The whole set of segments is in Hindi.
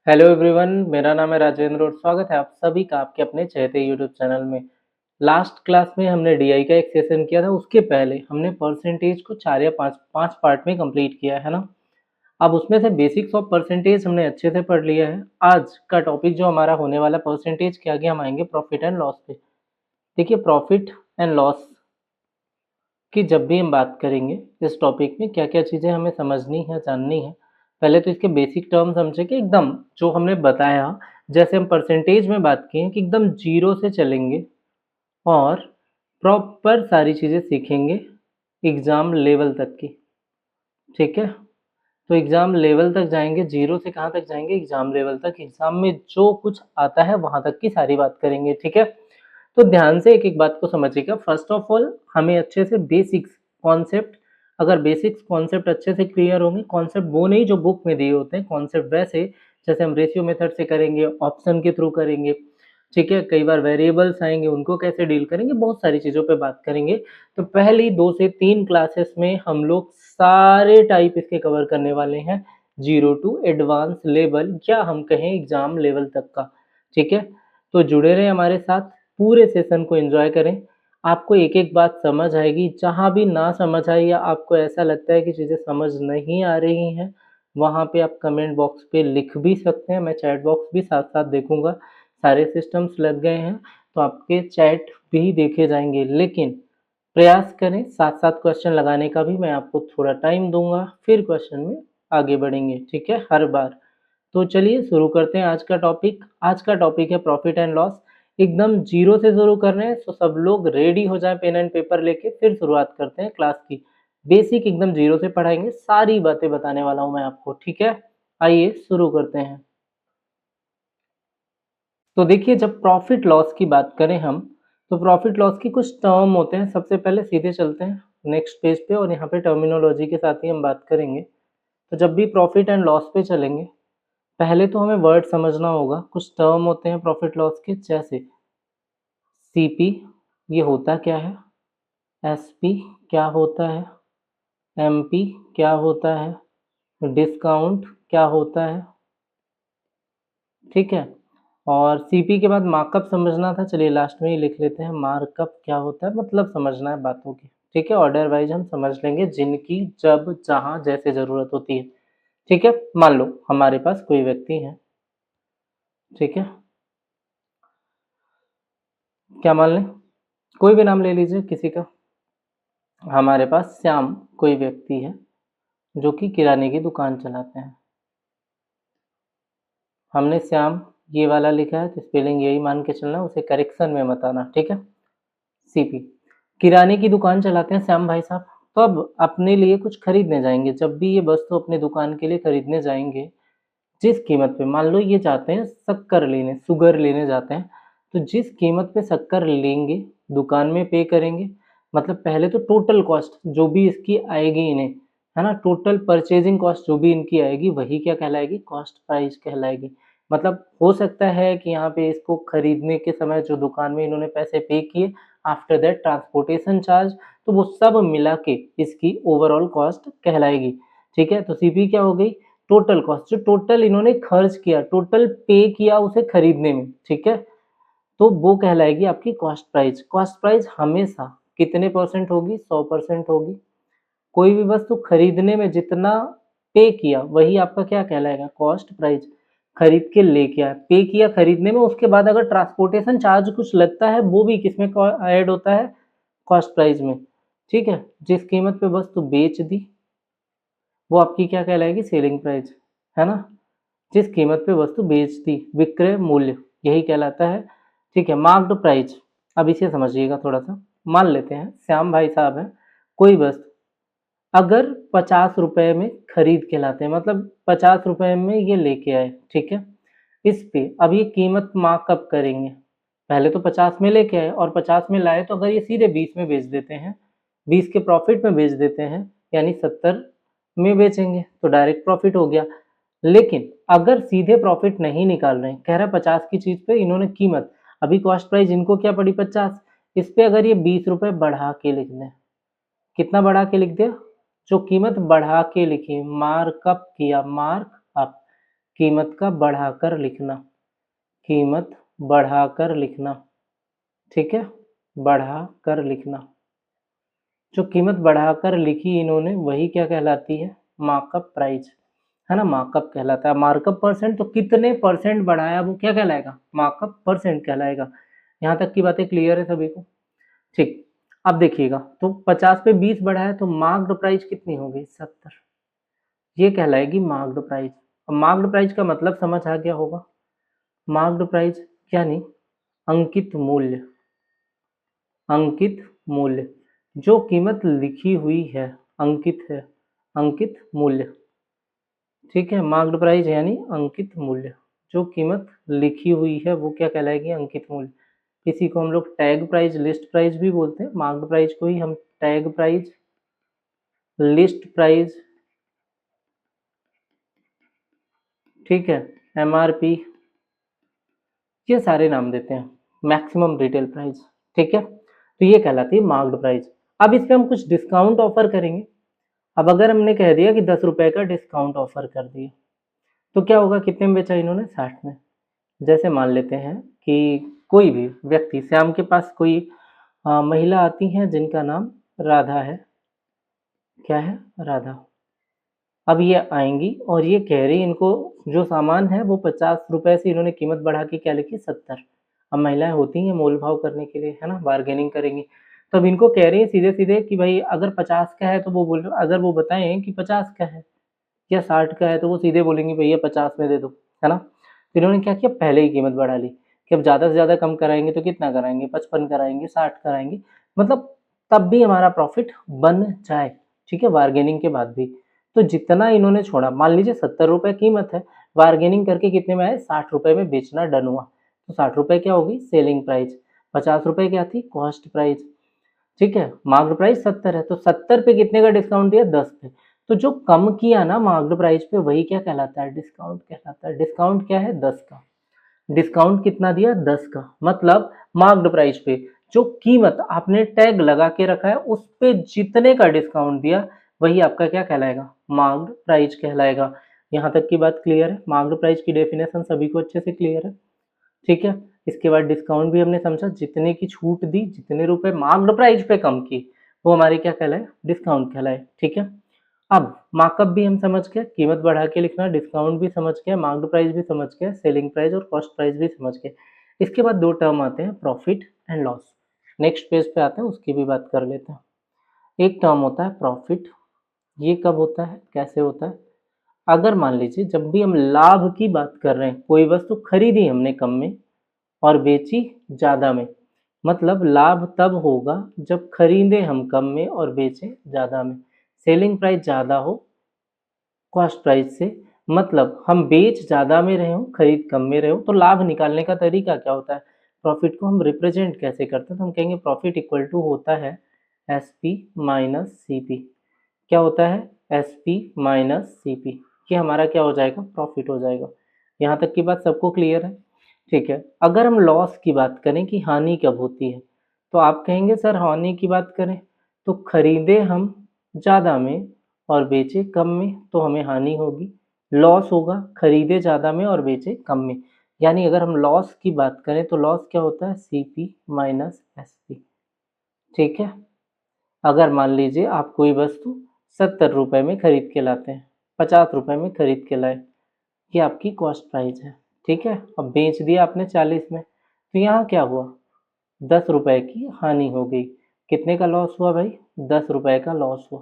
हेलो एवरीवन, मेरा नाम है राजेंद्र और स्वागत है आप सभी का आपके अपने चहेते यूट्यूब चैनल में। लास्ट क्लास में हमने डीआई का एक सेशन किया था, उसके पहले हमने परसेंटेज को 4 या 5 पार्ट में कंप्लीट किया है ना। अब उसमें से बेसिक्स ऑफ परसेंटेज हमने अच्छे से पढ़ लिया है। आज का टॉपिक जो हमारा होने वाला परसेंटेज के आगे हम आएंगे प्रॉफिट एंड लॉस पे। देखिए, प्रॉफिट एंड लॉस कि जब भी हम बात करेंगे इस टॉपिक में क्या-क्या चीज़ें हमें समझनी है, जाननी है। पहले तो इसके बेसिक टर्म समझे कि एकदम जो हमने बताया, जैसे हम परसेंटेज में बात किए कि एकदम ज़ीरो से चलेंगे और प्रॉपर सारी चीज़ें सीखेंगे एग्ज़ाम लेवल तक की, ठीक है? तो एग्ज़ाम लेवल तक जाएँगे, ज़ीरो से कहाँ तक जाएँगे? एग्ज़ाम लेवल तक। एग्ज़ाम में जो कुछ आता है वहाँ तक की सारी बात करेंगे, ठीक है? तो ध्यान से एक-एक बात को समझिएगा। फर्स्ट ऑफ ऑल हमें अच्छे से बेसिक्स कॉन्सेप्ट, अगर बेसिक्स कॉन्सेप्ट अच्छे से क्लियर होंगे, कॉन्सेप्ट वो नहीं जो बुक में दिए होते हैं, कॉन्सेप्ट वैसे जैसे हम रेशियो मेथड से करेंगे, ऑप्शन के थ्रू करेंगे, ठीक है? कई बार वेरिएबल्स आएँगे, उनको कैसे डील करेंगे, बहुत सारी चीज़ों पे बात करेंगे। तो पहली 2 से 3 क्लासेस में हम लोग सारे टाइप इसके कवर करने वाले हैं, ज़ीरो टू एडवांस लेवल या हम कहें एग्ज़ाम लेवल तक का, ठीक है? तो जुड़े रहें हमारे साथ, पूरे सेशन को एंजॉय करें। आपको एक-एक बात समझ आएगी, जहाँ भी ना समझ आए या आपको ऐसा लगता है कि चीज़ें समझ नहीं आ रही हैं, वहाँ पे आप कमेंट बॉक्स पे लिख भी सकते हैं, मैं चैट बॉक्स भी साथ-साथ देखूँगा। सारे सिस्टम्स लग गए हैं, तो आपके चैट भी देखे जाएँगे। लेकिन प्रयास करें साथ-साथ क्वेश्चन लगाने का भी, मैं आपको थोड़ा टाइम दूँगा, फिर क्वेश्चन में आगे बढ़ेंगे, ठीक है? हर बार। तो चलिए शुरू करते हैं आज का टॉपिक। आज का टॉपिक है प्रॉफिट एंड लॉस। एकदम ज़ीरो से शुरू कर रहे हैं, तो सब लोग रेडी हो जाएँ पेन एंड पेपर लेके, फिर शुरुआत करते हैं क्लास की। बेसिक एकदम ज़ीरो से पढ़ाएँगे, सारी बातें बताने वाला हूँ मैं आपको, ठीक है? आइए शुरू करते हैं। तो देखिए, जब प्रॉफिट लॉस की बात करें हम, तो प्रॉफिट लॉस की कुछ टर्म होते हैं। सबसे पहले सीधे चलते हैं नेक्स्ट पेज पे और यहाँ पे टर्मिनोलॉजी के साथ ही हम बात करेंगे। तो जब भी प्रॉफिट एंड लॉस पे चलेंगे, पहले तो हमें वर्ड समझना होगा। कुछ टर्म होते हैं प्रॉफिट लॉस के, जैसे सीपी, ये होता क्या है? एसपी क्या होता है? एमपी क्या होता है? डिस्काउंट क्या होता है? ठीक है? और सीपी के बाद मार्कअप समझना था, चलिए लास्ट में ही लिख लेते हैं। मार्कअप क्या होता है, मतलब समझना है बातों की, ठीक है? ऑर्डर वाइज हम समझ लेंगे, जिनकी जब जहाँ जैसे ज़रूरत होती है, ठीक है? मान लो हमारे पास कोई व्यक्ति है, ठीक है? क्या मान लें? कोई भी नाम ले लीजिए किसी का। हमारे पास श्याम कोई व्यक्ति है जो कि किराने की दुकान चलाते हैं। हमने श्याम ये वाला लिखा है, तो स्पेलिंग यही मान के चलना, उसे करेक्शन में मत आना, ठीक है? सीपी, किराने की दुकान चलाते हैं श्याम भाई साहब। तो अब अपने लिए कुछ खरीदने जाएंगे, जब भी ये वस्तु अपने दुकान के लिए खरीदने जाएंगे, जिस कीमत पे, मान लो ये जाते हैं शक्कर लेने, शुगर लेने जाते हैं, तो जिस कीमत पे शक्कर लेंगे, दुकान में पे करेंगे, मतलब पहले तो टोटल कॉस्ट जो भी इसकी आएगी इन्हें, है ना, टोटल परचेजिंग कॉस्ट जो भी इनकी आएगी, वही क्या कहलाएगी? कॉस्ट प्राइस कहलाएगी। मतलब हो सकता है कि यहाँ पे इसको खरीदने के समय जो दुकान में इन्होंने पैसे पे किए, आफ्टर दैट ट्रांसपोर्टेशन चार्ज, तो वो सब मिला के इसकी ओवरऑल कॉस्ट कहलाएगी, ठीक है? तो सीपी क्या हो गई? टोटल कॉस्ट, जो टोटल इन्होंने खर्च किया, टोटल पे किया उसे खरीदने में, ठीक है? तो वो कहलाएगी आपकी कॉस्ट प्राइस। कॉस्ट प्राइस हमेशा कितने परसेंट होगी? 100% होगी। कोई भी वस्तु खरीदने में जितना पे किया, वही आपका क्या कहलाएगा? Cost price. खरीद के लेके आए, पे किया खरीदने में, उसके बाद अगर ट्रांसपोर्टेशन चार्ज कुछ लगता है, वो भी किसमें ऐड होता है? कॉस्ट प्राइस में, ठीक है? जिस कीमत पे वस्तु बेच दी, वो आपकी क्या कहलाएगी? सेलिंग प्राइस, है ना? जिस कीमत पे वस्तु बेच दी, विक्रय मूल्य, यही कहलाता है, ठीक है? मार्क्ड प्राइस, अब इसे समझिएगा थोड़ा सा। मान लेते हैं श्याम भाई साहब हैं, कोई वस्तु अगर 50 रुपए में खरीद के लाते हैं, मतलब 50 रुपए में ये लेके आए, ठीक है? इस पे अब ये कीमत मार्कअप करेंगे। पहले तो 50 में लेके आए और 50 में लाए, तो अगर ये सीधे 20 में बेच देते हैं, 20 के प्रॉफिट में बेच देते हैं, यानी 70 में बेचेंगे, तो डायरेक्ट प्रॉफिट हो गया। लेकिन अगर सीधे प्रॉफिट नहीं निकाल रहे हैं, कह रहा है 50 की चीज़ पे इन्होंने कीमत, अभी कॉस्ट प्राइस इनको क्या पड़ी? 50, इस पे अगर ये 20 रुपए बढ़ा के लिख दें, कितना बढ़ा के लिख दिया? जो कीमत बढ़ा के लिखी, मार्कअप किया, मार्क अप, कीमत का बढ़ाकर लिखना, कीमत बढ़ाकर लिखना, ठीक है, बढ़ाकर लिखना। जो कीमत बढ़ाकर लिखी इन्होंने वही क्या कहलाती है, मार्कअप प्राइस, है ना, मार्कअप कहलाता है। मार्कअप परसेंट, तो कितने परसेंट बढ़ाया वो क्या कहलाएगा, मार्कअप परसेंट कहलाएगा। यहाँ तक की बातें क्लियर है सभी को, ठीक। अब देखिएगा, तो 50 पे 20 बढ़ाया तो मार्क्ड प्राइस कितनी हो गई, 70, ये कहलाएगी मार्क्ड प्राइस। अब मार्क्ड प्राइस का मतलब समझ आ गया होगा, मार्क्ड प्राइस यानी अंकित मूल्य, अंकित मूल्य, जो कीमत लिखी हुई है, अंकित है, अंकित मूल्य, ठीक है। मार्क्ड प्राइस यानी अंकित मूल्य, जो कीमत लिखी हुई है वो क्या कहलाएगी, अंकित मूल्य। किसी को हम लोग टैग प्राइस, लिस्ट प्राइस भी बोलते हैं। मार्क्ड प्राइस को ही हम टैग प्राइस, लिस्ट प्राइस, ठीक है, एमआरपी, ये सारे नाम देते हैं, मैक्सिमम रिटेल प्राइस, ठीक है। तो ये कहलाती है मार्क्ड प्राइस। अब इस पे हम कुछ डिस्काउंट ऑफर करेंगे। अब अगर हमने कह दिया कि 10 रुपए का डिस्काउंट ऑफर कर दिया, तो क्या होगा, कितने में बेचा इन्होंने, 60 में। जैसे मान लेते हैं कि कोई भी व्यक्ति, श्याम के पास कोई महिला आती है जिनका नाम राधा है, क्या है, राधा। अब ये आएंगी और ये कह रही, इनको जो सामान है वो 50 रुपए से इन्होंने कीमत बढ़ा के क्या लिखी, 70। अब महिलाएं होती हैं मोल भाव करने के लिए, है ना, बार्गेनिंग करेंगी। तो अब इनको कह रही है सीधे सीधे कि भाई अगर 50 का है तो वो बोल, अगर वो बताएं कि 50 का है या 60 का है तो वो सीधे बोलेंगे भैया 50 में दे दो, है ना। तो इन्होंने क्या किया, पहले ही कीमत बढ़ा ली कि अब ज़्यादा से ज़्यादा कम कराएंगे तो कितना कराएंगे, 55 कराएंगे, 60 कराएंगे, मतलब तब भी हमारा प्रॉफिट बन जाए, ठीक है, बार्गेनिंग के बाद भी। तो जितना इन्होंने छोड़ा, मान लीजिए 70 रुपए कीमत है, बार्गेनिंग करके कितने में आए, 60 रुपए में बेचना डन हुआ, तो 60 रुपए क्या होगी, सेलिंग प्राइस, 50 रुपए क्या थी, कॉस्ट प्राइस, ठीक है। मार्क्ड प्राइस 70 है, तो 70 पे कितने का डिस्काउंट दिया, 10 पे। तो जो कम किया ना मार्क्ड प्राइस पे, वही क्या कहलाता है, डिस्काउंट कहलाता है। डिस्काउंट क्या है, 10 का। डिस्काउंट कितना दिया, 10 का, मतलब मार्क्ड प्राइस पे जो कीमत आपने टैग लगा के रखा है उस पे जितने का डिस्काउंट दिया, वही आपका क्या कहलाएगा, मार्क्ड प्राइस कहलाएगा। यहाँ तक की बात क्लियर है, मार्क्ड प्राइस की डेफिनेशन सभी को अच्छे से क्लियर है, ठीक है। इसके बाद डिस्काउंट भी हमने समझा, जितने की छूट दी, जितने रुपए मार्क्ड प्राइस पे कम की, वो हमारे क्या कहलाए, डिस्काउंट कहलाए, ठीक है। अब मार्कअप भी हम समझ गए, कीमत बढ़ा के लिखना, डिस्काउंट भी समझ गए, मार्क्ड प्राइस भी समझ गए, सेलिंग प्राइस और कॉस्ट प्राइस भी समझ गए। इसके बाद दो टर्म आते हैं, profit and loss. Next page पे आते हैं, उसकी भी बात कर लेते हैं। एक टर्म होता है प्रॉफिट, ये कब होता है, कैसे होता है, अगर मान लीजिए जब भी हम लाभ की बात कर रहे हैं, कोई वस्तु खरीदी हमने कम में और बेची ज़्यादा में, मतलब लाभ तब होगा जब खरीदे हम कम में और बेचे ज़्यादा में। सेलिंग प्राइस ज़्यादा हो कॉस्ट प्राइस से, मतलब हम बेच ज़्यादा में रहे हो, खरीद कम में रहे हो, तो लाभ निकालने का तरीका क्या होता है, प्रॉफिट को हम रिप्रेजेंट कैसे करते हैं, तो हम कहेंगे प्रॉफिट इक्वल टू होता है S P minus C P. क्या होता है, S P minus C P, ये हमारा क्या हो जाएगा, प्रॉफिट हो जाएगा। यहाँ तक की बात सबको क्लियर है, ठीक है। अगर हम लॉस की बात करें कि हानि कब होती है, तो आप कहेंगे सर हानि की बात करें तो खरीदे हम ज़्यादा में और बेचे कम में तो हमें हानि होगी, लॉस होगा खरीदे ज़्यादा में और बेचे कम में। यानी अगर हम लॉस की बात करें तो लॉस क्या होता है, C P minus S P, ठीक है। अगर मान लीजिए आप कोई वस्तु 70 रुपए में खरीद के लाते हैं, 50 रुपए में खरीद के लाए, ये आपकी कॉस्ट प्राइस है, ठीक है। अब बेच दिया आपने 40 में, तो यहाँ क्या हुआ, 10 रुपए की हानि हो गई। कितने का लॉस हुआ भाई, 10 रुपए का लॉस हुआ।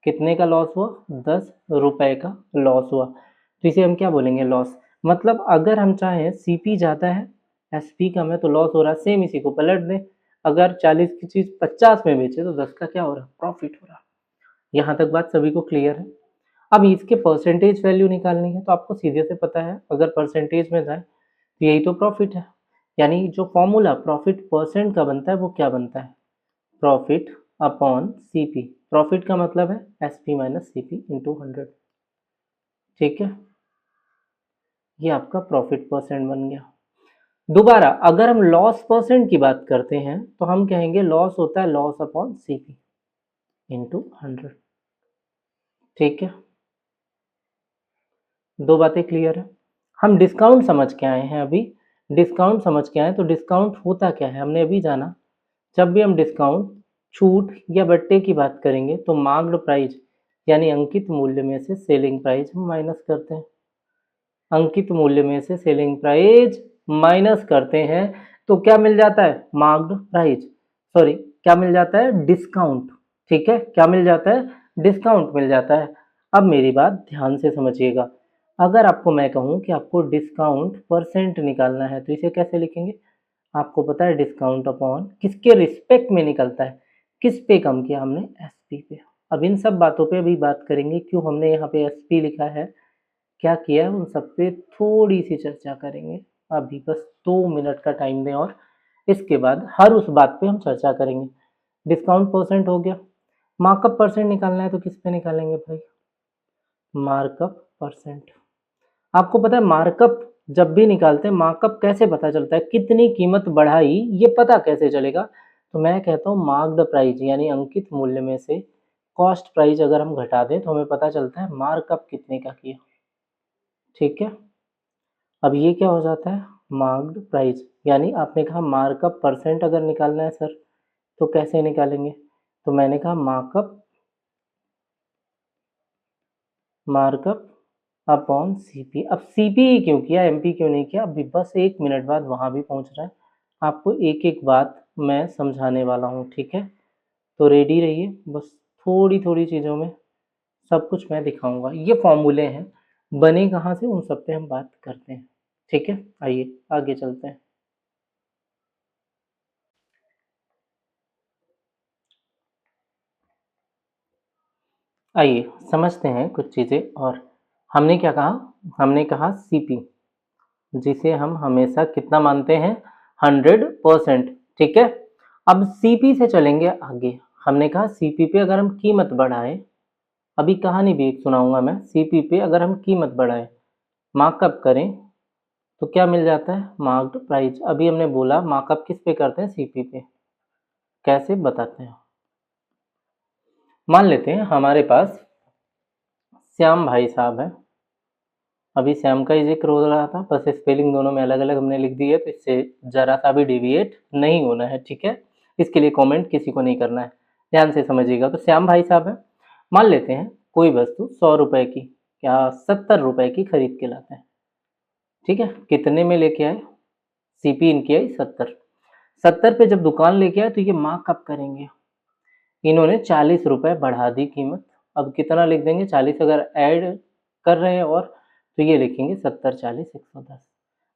कितने का लॉस हुआ, 10 रुपए का लॉस हुआ। तो इसे हम क्या बोलेंगे, लॉस। मतलब अगर हम चाहें सीपी ज़्यादा है एसपी कम है तो लॉस हो रहा है, सेम इसी को पलट दें, अगर 40 की चीज़ 50 में बेचे तो 10 का क्या हो रहा है, प्रॉफिट हो रहा है। यहाँ तक बात सभी को क्लियर है। अब इसके परसेंटेज वैल्यू निकालनी है, तो आपको सीधे से पता है अगर परसेंटेज में जाए तो यही तो प्रॉफिट है। यानी जो फॉर्मूला प्रॉफिट परसेंट का बनता है वो क्या बनता है, प्रॉफिट अपॉन सीपी। प्रॉफिट का मतलब है एसपी माइनस सीपी इंटू 100, ठीक है। ये आपका प्रॉफिट परसेंट बन गया। दोबारा अगर हम लॉस परसेंट की बात करते हैं तो हम कहेंगे लॉस होता है लॉस अपॉन सीपी इंटू 100, ठीक है। दो बातें क्लियर है। हम डिस्काउंट समझ के आए हैं अभी, डिस्काउंट समझ के आए, तो डिस्काउंट होता क्या है हमने अभी जाना। जब भी हम डिस्काउंट, छूट या बट्टे की बात करेंगे तो मार्क्ड प्राइस यानी अंकित मूल्य में से सेलिंग प्राइस हम माइनस करते हैं। अंकित मूल्य में से सेलिंग प्राइस माइनस करते हैं तो क्या मिल जाता है, मार्क्ड प्राइस, सॉरी क्या मिल जाता है, डिस्काउंट। ठीक है, क्या मिल जाता है, डिस्काउंट मिल जाता है। अब मेरी बात ध्यान से समझिएगा, अगर आपको मैं कहूँ कि आपको डिस्काउंट परसेंट निकालना है तो इसे कैसे लिखेंगे। आपको पता है डिस्काउंट अपॉन किसके रिस्पेक्ट में निकलता है, किस पे कम किया हमने, एसपी पे। अब इन सब बातों पे अभी बात करेंगे, क्यों हमने यहाँ पे एसपी लिखा है, क्या किया है, उन सब पे थोड़ी सी चर्चा करेंगे। अभी बस 2 मिनट का टाइम दें और इसके बाद हर उस बात पे हम चर्चा करेंगे। डिस्काउंट परसेंट हो गया, मार्कअप परसेंट निकालना है तो किस पे निकालेंगे भाई, मार्कअप परसेंट। आपको पता है मार्कअप जब भी निकालते हैं, मार्कअप कैसे पता चलता है, कितनी कीमत बढ़ाई ये पता कैसे चलेगा, तो मैं कहता हूँ मार्क्ड प्राइस यानी अंकित मूल्य में से कॉस्ट प्राइस अगर हम घटा दें तो हमें पता चलता है मार्कअप कितने का किया। ठीक है, अब ये क्या हो जाता है, मार्क्ड प्राइस, यानी आपने कहा मार्कअप परसेंट अगर निकालना है सर तो कैसे निकालेंगे, तो मैंने कहा मार्कअप अपॉन सीपी। अब सीपी ही क्यों किया, एमपी क्यों नहीं किया, अभी बस 1 मिनट बाद वहां भी पहुंच रहा है। आपको एक एक बात मैं समझाने वाला हूँ, ठीक है, तो रेडी रहिए। बस थोड़ी थोड़ी चीज़ों में सब कुछ मैं दिखाऊंगा। ये फॉर्मूले हैं, बने कहाँ से उन सब पे हम बात करते हैं। ठीक है, आइए आगे चलते हैं। आइए समझते हैं कुछ चीज़ें और। हमने क्या कहा, हमने कहा सीपी, जिसे हम हमेशा कितना मानते हैं, 100%। ठीक है, अब सीपी से चलेंगे आगे। हमने कहा सीपी पे अगर हम कीमत बढ़ाएं, अभी कहानी भी एक सुनाऊंगा मैं, सीपी पे अगर हम कीमत बढ़ाएं, मार्कअप करें तो क्या मिल जाता है, मार्क्ड प्राइस। अभी हमने बोला मार्कअप किस पे करते हैं, सीपी पे। कैसे बताते हैं, मान लेते हैं हमारे पास श्याम भाई साहब है। अभी श्याम का ही जिक्र हो रहा था, बस स्पेलिंग दोनों में अलग अलग हमने लिख दी है, तो इससे जरा सा भी डेविएट नहीं होना है। ठीक है, इसके लिए कमेंट किसी को नहीं करना है, ध्यान से समझिएगा। तो श्याम भाई साहब है, मान लेते हैं कोई वस्तु 100 रुपए की, क्या 70 रुपए की खरीद के लाते हैं। ठीक है, कितने में लेके आए, सीपी इनकी आई 70। 70 पे जब दुकान लेके आए तो ये मार्कअप करेंगे, इन्होंने 40 रुपए बढ़ा दी कीमत। अब कितना लिख देंगे, 40 अगर ऐड कर रहे हैं और, तो ये लिखेंगे 70 40 110।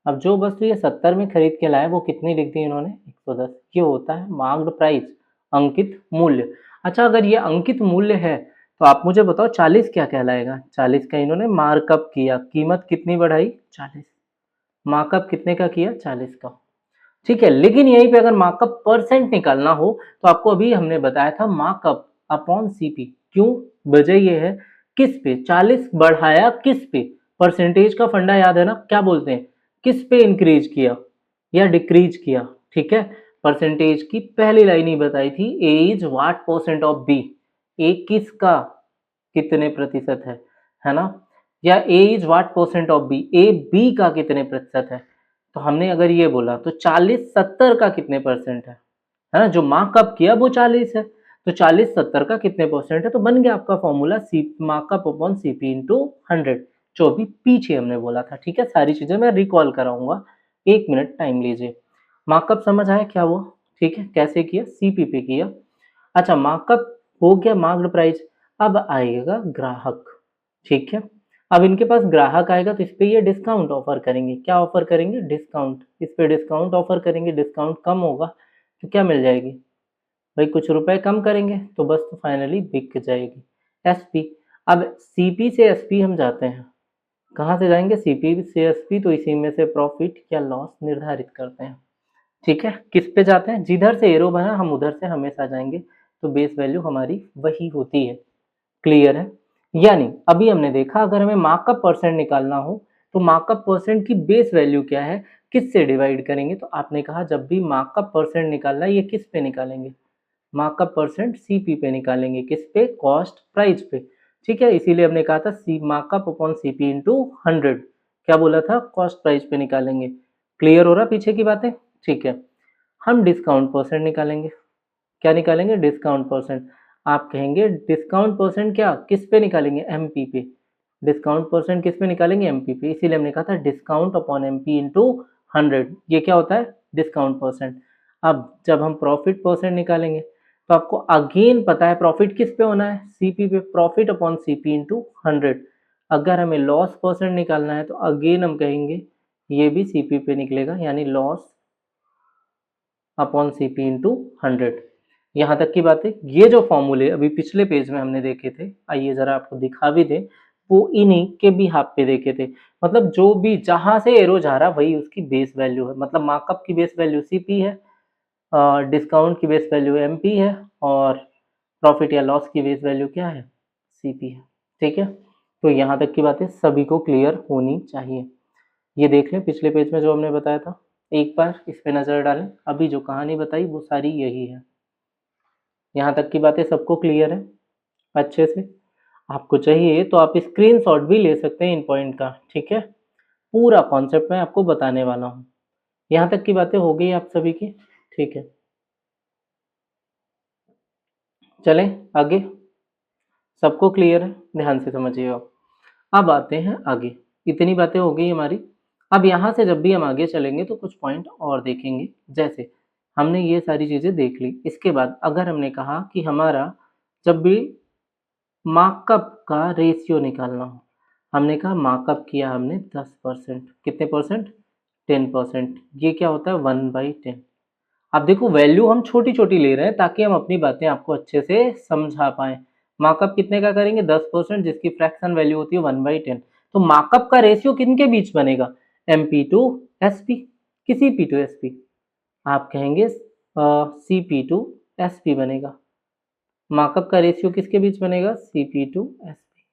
अब जो वस्तु ये 70 में खरीद के लाए वो कितनी लिख दी इन्होंने, 110। ये होता है मार्क्ड प्राइस, अंकित मूल्य। अच्छा, अगर ये अंकित मूल्य है तो आप मुझे बताओ 40 क्या कहलाएगा, 40 का इन्होंने मार्कअप किया, कीमत कितनी बढ़ाई, 40, मार्कअप कितने का किया, 40 का। ठीक है, लेकिन यहीं पे अगर मार्कअप परसेंट निकालना हो तो आपको अभी हमने बताया था मार्कअप अपॉन सीपी। क्यों, वजह ये है, किस पे 40 बढ़ाया, किस पे, परसेंटेज का फंडा याद है ना, क्या बोलते हैं, किस पे इंक्रीज किया या डिक्रीज किया। ठीक है, परसेंटेज की पहली लाइन ही बताई थी, A is what percent of B, A किसका कितने प्रतिशत है ना, या A is what percent of B, A B का कितने प्रतिशत है। तो हमने अगर ये बोला तो 40 70 का कितने परसेंट है ना, जो मार्कअप किया वो 40 है, तो 40 70 का कितने परसेंट है, तो बन गया आपका formula C markup upon CP into 100, जो अभी पीछे हमने बोला था। ठीक है, सारी चीजें मैं रिकॉल कराऊंगा, 1 मिनट टाइम लीजिए। मार्कअप समझ आया क्या वो, ठीक है, कैसे किया, सीपी पे किया। अच्छा, मार्कअप हो गया, मार्क्ड प्राइस। अब आएगा ग्राहक। ठीक है, अब इनके पास ग्राहक आएगा तो इस पे ये डिस्काउंट ऑफर करेंगे। क्या ऑफर करेंगे, डिस्काउंट, इस पे डिस्काउंट ऑफर करेंगे। डिस्काउंट कम होगा तो क्या मिल जाएगी भाई, कुछ रुपए कम करेंगे तो बस तो फाइनली बिक जाएगी, एसपी। अब सीपी से एसपी हम जाते हैं, कहाँ से जाएंगे, सीपी से एसपी, तो इसी में से प्रॉफिट या लॉस निर्धारित करते हैं। ठीक है, किस पे जाते हैं, जिधर से एरो बना हम उधर से हमेशा जाएंगे, तो बेस वैल्यू हमारी वही होती है। क्लियर है, यानी अभी हमने देखा अगर हमें मार्कअप परसेंट निकालना हो तो मार्कअप परसेंट की बेस वैल्यू क्या है, किससे डिवाइड करेंगे। तो आपने कहा जब भी मार्कअप परसेंट निकालना है, ये किस पे निकालेंगे, मार्कअप परसेंट सीपी पे निकालेंगे, किस पे, कॉस्ट प्राइस पे। ठीक है, इसीलिए हमने कहा था सी मार्कअप अपॉन सीपी इंटू 100, क्या बोला था, कॉस्ट प्राइस पे निकालेंगे। क्लियर हो रहा पीछे की बातें? ठीक है, हम डिस्काउंट परसेंट निकालेंगे। क्या निकालेंगे? Discount percent. आप कहेंगे डिस्काउंट परसेंट क्या, किस पे निकालेंगे? एमपी पे। डिस्काउंट परसेंट किस पे निकालेंगे? एमपी पे। इसीलिए हमने कहा था डिस्काउंट अपॉन एमपी इंटू 100, ये क्या होता है? Discount percent. अब जब हम प्रॉफिट परसेंट निकालेंगे तो आपको अगेन पता है प्रॉफिट किस पे होना है? सीपी पे। Profit upon CP into 100। अगर हमें लॉस परसेंट निकालना है तो अगेन हम कहेंगे ये भी सीपी पे निकलेगा, यानी लॉस अपॉन सीपी इंटू 100। यहाँ तक की बात है। ये जो फॉर्मूले अभी पिछले पेज में हमने देखे थे, आइए जरा आपको दिखा भी दें, वो इन्हीं के भी हाफ पे देखे थे। मतलब जो भी जहां से एरो जा रहा वही उसकी बेस वैल्यू है। मतलब मार्कअप की बेस वैल्यू सीपी है, डिस्काउंट की बेस वैल्यू एमपी है, और प्रॉफिट या लॉस की बेस वैल्यू क्या है? सीपी है। ठीक है, तो यहाँ तक की बातें सभी को क्लियर होनी चाहिए। ये देख लें पिछले पेज में जो हमने बताया था, एक बार इस पे नज़र डालें। अभी जो कहानी बताई वो सारी यही है। यहाँ तक की बातें सबको क्लियर है अच्छे से? आपको चाहिए तो आप स्क्रीनशॉट भी ले सकते हैं इन पॉइंट का। ठीक है, पूरा कॉन्सेप्ट मैं आपको बताने वाला हूँ। यहाँ तक की बातें हो गई आप सभी की? ठीक है, चलें आगे। सबको क्लियर है? ध्यान से समझिएगा। अब आते हैं आगे। इतनी बातें हो गई हमारी। अब यहाँ से जब भी हम आगे चलेंगे तो कुछ पॉइंट और देखेंगे। जैसे हमने ये सारी चीज़ें देख ली, इसके बाद अगर हमने कहा कि हमारा जब भी मार्कअप का रेशियो निकालना हो, हमने कहा मार्कअप किया हमने 10%, कितने परसेंट? 10%। ये क्या होता है? 1/10। अब देखो वैल्यू हम छोटी छोटी ले रहे हैं ताकि हम अपनी बातें आपको अच्छे से समझा पाए। मार्कअप कितने का करेंगे? 10%, जिसकी फ्रैक्शन वैल्यू होती है 1/10। तो मार्कअप का रेशियो किन के बीच बनेगा? एमपी टू एसपी, किसी पी टू एसपी। आप कहेंगे सीपी टू एसपी बनेगा। मार्कअप का रेशियो किसके बीच बनेगा? CP to SP.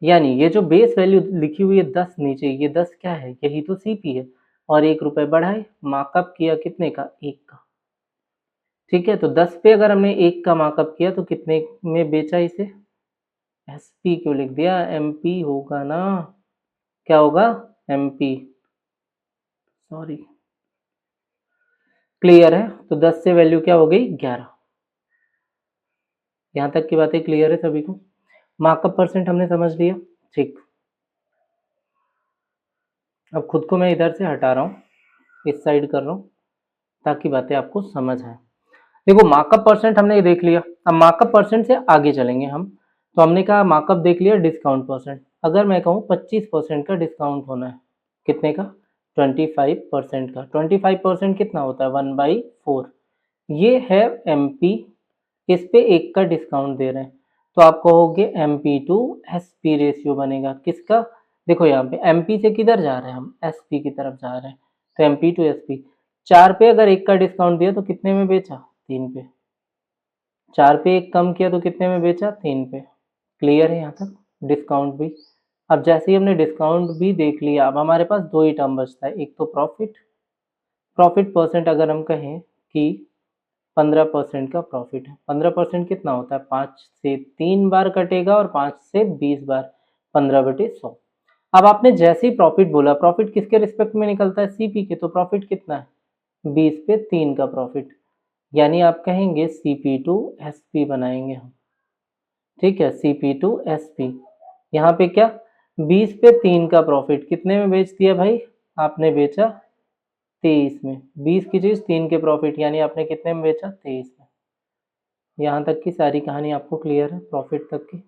यानी ये जो बेस वैल्यू लिखी हुई है 10 नीचे, ये 10 क्या है? यही तो सीपी है। और 1 रुपए बढ़ाए, मार्कअप किया कितने का? 1 का। ठीक है, तो 10 पे अगर हमने 1 का मार्कअप किया तो कितने में बेचा इसे? एसपी क्यों लिख दिया? एमपी होगा ना। क्या होगा? एमपी। सॉरी, क्लियर है? तो 10 से वैल्यू क्या हो गई? 11। यहाँ तक की बातें क्लियर है सभी को? मार्कअप परसेंट हमने समझ लिया। ठीक, अब खुद को मैं इधर से हटा रहा हूँ, इस साइड कर रहा हूँ ताकि बातें आपको समझ आए। देखो मार्कअप परसेंट हमने ये देख लिया। अब मार्कअप परसेंट से आगे चलेंगे हम। तो हमने कहा मार्कअप देख लिया, डिस्काउंट परसेंट। अगर मैं कहूँ 25% का डिस्काउंट होना है, कितने का? 25% का। 25% कितना होता है? 1/4। ये है एमपी, इस पे 1 का डिस्काउंट दे रहे हैं, तो आप कहोगे एमपी टू एसपी रेशियो बनेगा। किसका? देखो यहाँ पे एमपी से किधर जा रहे हैं हम? एसपी की तरफ जा रहे हैं, तो एमपी टू एसपी। 4 पे अगर 1 का डिस्काउंट दिया तो कितने में बेचा? 3 पे। 4 पे 1 कम किया तो कितने में बेचा? 3 पे। क्लियर है यहाँ तक? डिस्काउंट भी। अब जैसे ही हमने डिस्काउंट भी देख लिया, अब हमारे पास 2 ही टर्म बचता है। एक तो प्रॉफिट, प्रॉफिट परसेंट अगर हम कहें कि 15% का प्रॉफिट है। 15% कितना होता है? 5 से 3 बार कटेगा और 5 से 20 बार, 15/100। अब आपने जैसे ही प्रॉफिट बोला, प्रॉफिट किसके रिस्पेक्ट में निकलता है? सीपी के। तो प्रॉफिट कितना है? 20 पे 3 का प्रॉफिट, यानी आप कहेंगे सीपी टू एसपी बनाएंगे हम। ठीक है, सीपी टू एसपी। यहाँ पे क्या? 20 पे 3 का प्रॉफिट कितने में बेच दिया भाई? आपने बेचा 23 में। 20 की चीज 3 के प्रॉफिट, यानी आपने कितने में बेचा? 23 में। यहाँ तक की सारी कहानी आपको क्लियर है? प्रॉफिट तक की,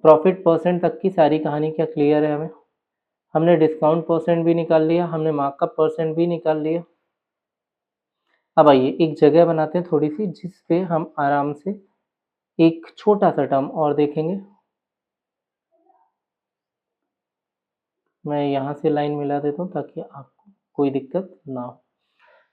प्रॉफिट परसेंट तक की सारी कहानी क्या क्लियर है हमें? हमने डिस्काउंट परसेंट भी निकाल लिया, हमने मार्कअप परसेंट भी निकाल लिया। अब आइए एक जगह बनाते हैं थोड़ी सी, जिस पे हम आराम से एक छोटा सा टर्म और देखेंगे। मैं यहाँ से लाइन मिला देता हूँ ताकि आपको कोई दिक्कत ना हो।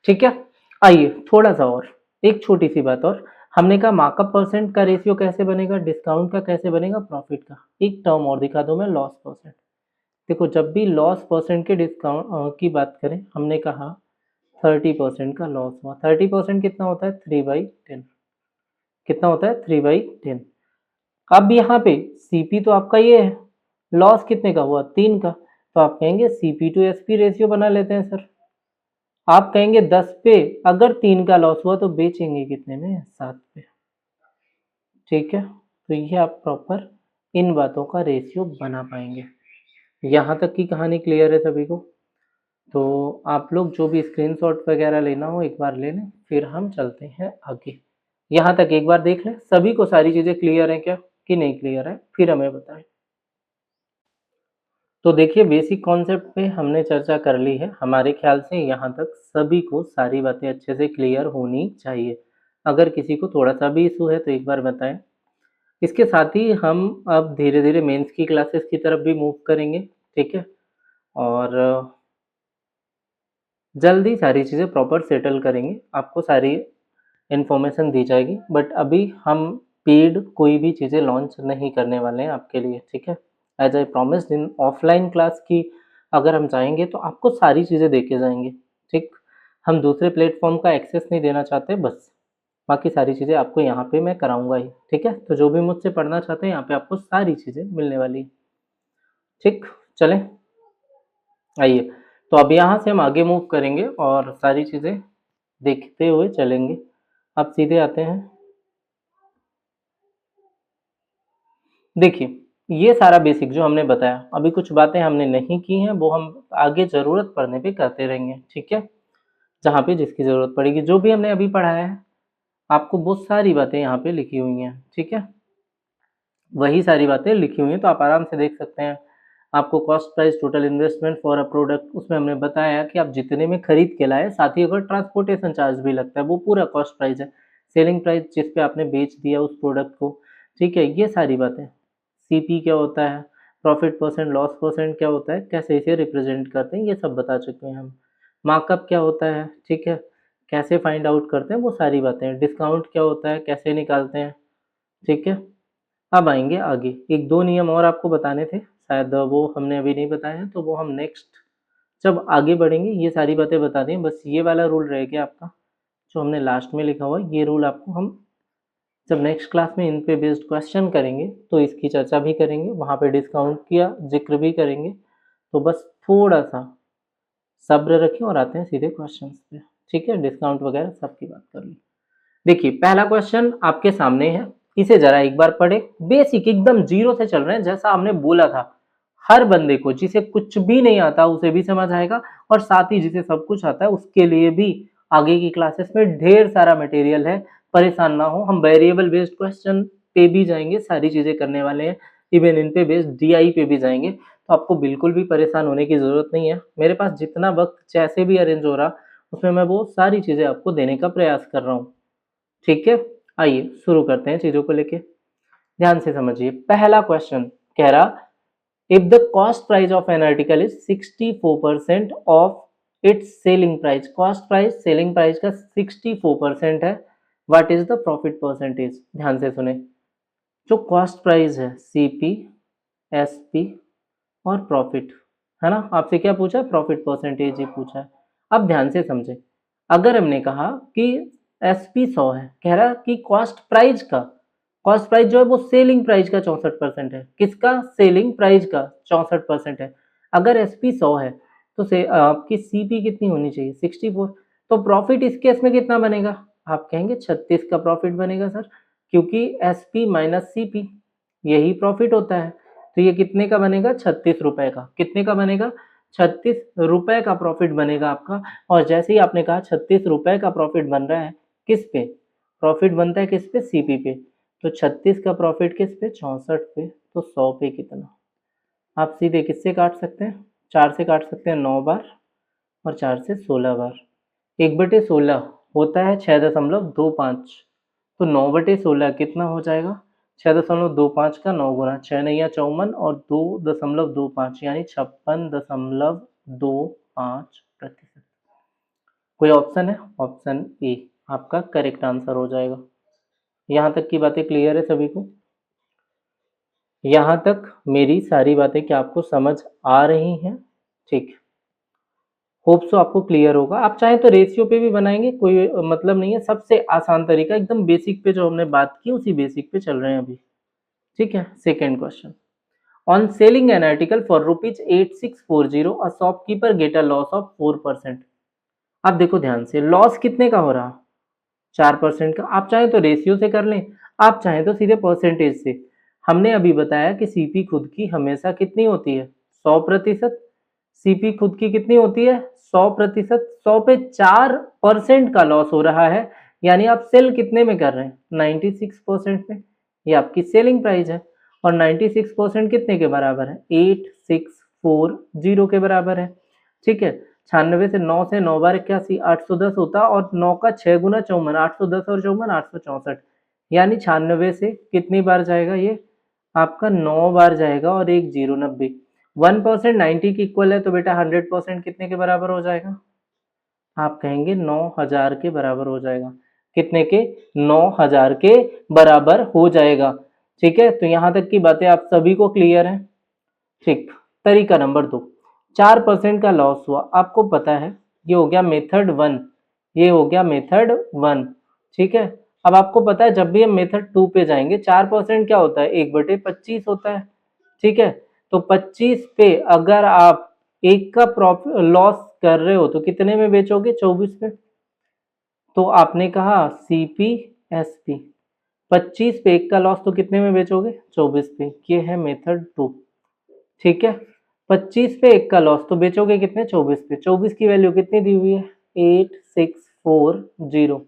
ठीक है, आइए थोड़ा सा और, एक छोटी सी बात और। हमने कहा मार्कअप परसेंट का रेशियो कैसे बनेगा, डिस्काउंट का कैसे बनेगा, प्रॉफिट का। एक टर्म और दिखा दूं मैं, लॉस परसेंट। देखो जब भी लॉस परसेंट के डिस्काउंट की बात करें, हमने कहा 30% का लॉस हुआ। 30% कितना होता है? 3/10। कितना होता है? 3/10। अब यहाँ पे सीपी तो आपका ये है, लॉस कितने का हुआ, 3 का, तो आप कहेंगे सीपी टू एसपी रेशियो बना लेते हैं सर। आप कहेंगे 10 पे, अगर 3 का लॉस हुआ तो बेचेंगे कितने में, 7 पे। ठीक है, तो ये आप प्रॉपर इन बातों का रेशियो बना पाएंगे। यहाँ तक की कहानी क्लियर है सभी को? तो आप लोग जो भी स्क्रीनशॉट वगैरह लेना हो एक बार ले लें, फिर हम चलते हैं आगे। यहाँ तक एक बार देख लें, सभी को सारी चीज़ें क्लियर हैं क्या कि नहीं क्लियर है, फिर हमें बताएं। तो देखिए, बेसिक कॉन्सेप्ट पे हमने चर्चा कर ली है। हमारे ख्याल से यहाँ तक सभी को सारी बातें अच्छे से क्लियर होनी चाहिए। अगर किसी को थोड़ा सा भी इशू है तो एक बार बताएं। इसके साथ ही हम अब धीरे धीरे मेंस की क्लासेस की तरफ भी मूव करेंगे, ठीक है, और जल्दी सारी चीज़ें प्रॉपर सेटल करेंगे, आपको सारी इन्फॉर्मेशन दी जाएगी। बट अभी हम पेड कोई भी चीज़ें लॉन्च नहीं करने वाले हैं आपके लिए, ठीक है। As I promised, in offline class की अगर हम चाहेंगे तो आपको सारी चीज़ें दे के जाएंगे, ठीक। हम दूसरे प्लेटफॉर्म का एक्सेस नहीं देना चाहते, बस बाकी सारी चीज़ें आपको यहाँ पे मैं कराऊंगा ही, ठीक है। तो जो भी मुझसे पढ़ना चाहते हैं यहाँ पे आपको सारी चीज़ें मिलने वाली है, ठीक। चलें, आइए, तो अब यहाँ से हम आगे मूव करेंगे और सारी चीज़ें देखते हुए चलेंगे। अब सीधे आते हैं, देखिए ये सारा बेसिक जो हमने बताया, अभी कुछ बातें हमने नहीं की हैं, वो हम आगे ज़रूरत पड़ने पे करते रहेंगे, ठीक है। जहाँ पे जिसकी ज़रूरत पड़ेगी, जो भी हमने अभी पढ़ाया है आपको वो सारी बातें यहाँ पे लिखी हुई हैं, ठीक है। वही सारी बातें लिखी हुई हैं, तो आप आराम से देख सकते हैं। आपको cost price total investment for a product, उसमें हमने बताया कि आप जितने में खरीद के लाए, साथ ही अगर ट्रांसपोर्टेशन चार्ज भी लगता है वो पूरा कॉस्ट प्राइस है। सेलिंग प्राइस जिस पे आपने बेच दिया उस प्रोडक्ट को, ठीक है, ये सारी बातें। सीपी क्या होता है, प्रॉफिट परसेंट, लॉस परसेंट क्या होता है, कैसे इसे रिप्रेजेंट करते हैं, ये सब बता चुके हैं हम। मार्कअप क्या होता है, ठीक है, कैसे फाइंड आउट करते हैं, वो सारी बातें। डिस्काउंट क्या होता है, कैसे निकालते हैं, ठीक है। अब आएंगे आगे, एक दो नियम और आपको बताने थे, शायद वो हमने अभी नहीं बताए हैं, तो वो हम नेक्स्ट जब आगे बढ़ेंगे ये सारी बातें बता दें। बस ये वाला रूल रह गया आपका, जो हमने लास्ट में लिखा हुआ है, ये रूल आपको हम जब नेक्स्ट क्लास में इन पे बेस्ड क्वेश्चन करेंगे तो इसकी चर्चा भी करेंगे, वहाँ पे डिस्काउंट किया जिक्र भी करेंगे। तो बस थोड़ा सा सब्र रखें और आते हैं सीधे क्वेश्चन पे, ठीक है। डिस्काउंट वगैरह सबकी बात कर ली। देखिए पहला क्वेश्चन आपके सामने है, इसे जरा एक बार पढ़े। बेसिक एकदम जीरो से चल रहे हैं, जैसा हमने बोला था। हर बंदे को जिसे कुछ भी नहीं आता उसे भी समझ आएगा, और साथ ही जिसे सब कुछ आता है उसके लिए भी आगे की क्लासेस में ढेर सारा मटेरियल है। परेशान ना हो, हम वेरिएबल बेस्ड क्वेश्चन पे भी जाएंगे, सारी चीजें करने वाले हैं। इवन इन पे बेस्ड डीआई पे भी जाएंगे, तो आपको बिल्कुल भी परेशान होने की जरूरत नहीं है। मेरे पास जितना वक्त जैसे भी अरेंज हो रहा उसमें मैं वो सारी चीजें आपको देने का प्रयास कर रहा हूँ, ठीक है। आइए शुरू करते हैं चीजों को लेके। ध्यान से समझिए, पहला क्वेश्चन कह रहा, if the cost price of an article is 64% of its selling price, cost price selling price का 64% है, what is the profit percentage. ध्यान से सुने, जो कॉस्ट प्राइस है सीपी, एसपी और प्रॉफिट, है ना, आपसे क्या पूछा, प्रॉफिट परसेंटेज ही पूछा है। अब ध्यान से समझे, अगर हमने कहा कि एसपी 100 है, कह रहा कि कॉस्ट प्राइस का, कॉस्ट प्राइस जो है वो सेलिंग प्राइस का 64% है, किसका, सेलिंग प्राइस का 64% है। अगर एसपी 100 है तो से आपकी सीपी कितनी होनी चाहिए, 64। तो प्रॉफिट इस केस में कितना बनेगा, आप कहेंगे 36 का प्रॉफिट बनेगा सर, क्योंकि एसपी माइनस सीपी यही प्रॉफिट होता है। तो ये कितने का बनेगा, 36 रुपए का। कितने का बनेगा, 36 रुपए का प्रॉफिट बनेगा आपका। और जैसे ही आपने कहा 36 रुपए का प्रॉफिट बन रहा है, किस पे प्रॉफिट बनता है, किस पे, सीपी पे। तो 36 का प्रॉफिट किस पे, 64 पे। तो 100 पे कितना, आप सीधे किससे काट सकते हैं, 4 से काट सकते हैं 9 बार, और 4 से 16 बार। 1/16 होता है 6.25, तो 9/16 कितना हो जाएगा, 6.25 का 9 गुना, 6 नैया 54 और 2.25 यानी 56.25%। कोई ऑप्शन है, ऑप्शन ए आपका करेक्ट आंसर हो जाएगा। यहाँ तक की बातें क्लियर है सभी को, यहाँ तक मेरी सारी बातें क्या आपको समझ आ रही हैं, ठीक। होप सो आपको क्लियर होगा। आप चाहें तो रेशियो पे भी बनाएंगे, कोई मतलब नहीं है। सबसे आसान तरीका एकदम बेसिक पे जो हमने बात की उसी बेसिक पे चल रहे हैं अभी, ठीक है। Second question, on selling an article for ₹8640 a shopkeeper get a loss of 4%। अब देखो ध्यान से, लॉस कितने का हो रहा, 4% का। आप चाहें तो रेशियो से कर लें, आप चाहें तो सीधे परसेंटेज से। हमने अभी बताया कि सीपी खुद की हमेशा कितनी होती है, 100%। सीपी खुद की कितनी होती है, 100%। 100 पे 4% का लॉस हो रहा है, यानी आप सेल कितने में कर रहे हैं, 96% में। ये आपकी सेलिंग प्राइस है, और 96% कितने के बराबर है, 8640 के बराबर है। ठीक है, 96 से 9 से 9 बार 81, 810 होता, और 9 का 6 गुना 54, 810 और 54 864, यानी 96 से कितनी बार जाएगा, ये आपका 9 बार जाएगा, और एक जीरो 90। 1% 90 की इक्वल है, तो बेटा 100% कितने के बराबर हो जाएगा, आप कहेंगे 9000 के बराबर हो जाएगा। कितने के, 9000 के बराबर हो जाएगा। ठीक है, तो यहां तक की बातें आप सभी को क्लियर है। ठीक, तरीका नंबर 2, 4% का लॉस हुआ, आपको पता है ये हो गया मेथड 1, ये हो गया मेथड 1। ठीक है, अब आपको पता है जब भी हम मेथड 2 पे जाएंगे, 4% क्या होता है, 1/25 होता है। ठीक है, तो 25 पे अगर आप एक का प्रॉफिट लॉस कर रहे हो तो कितने में बेचोगे, 24 पे। तो आपने कहा सीपी एसपी, 25 पे एक का लॉस तो कितने में बेचोगे, 24 पे। ये है मेथड 2। ठीक है, 25 पे एक का लॉस तो बेचोगे कितने, 24 पे। 24 की वैल्यू कितनी दी हुई है, 8640,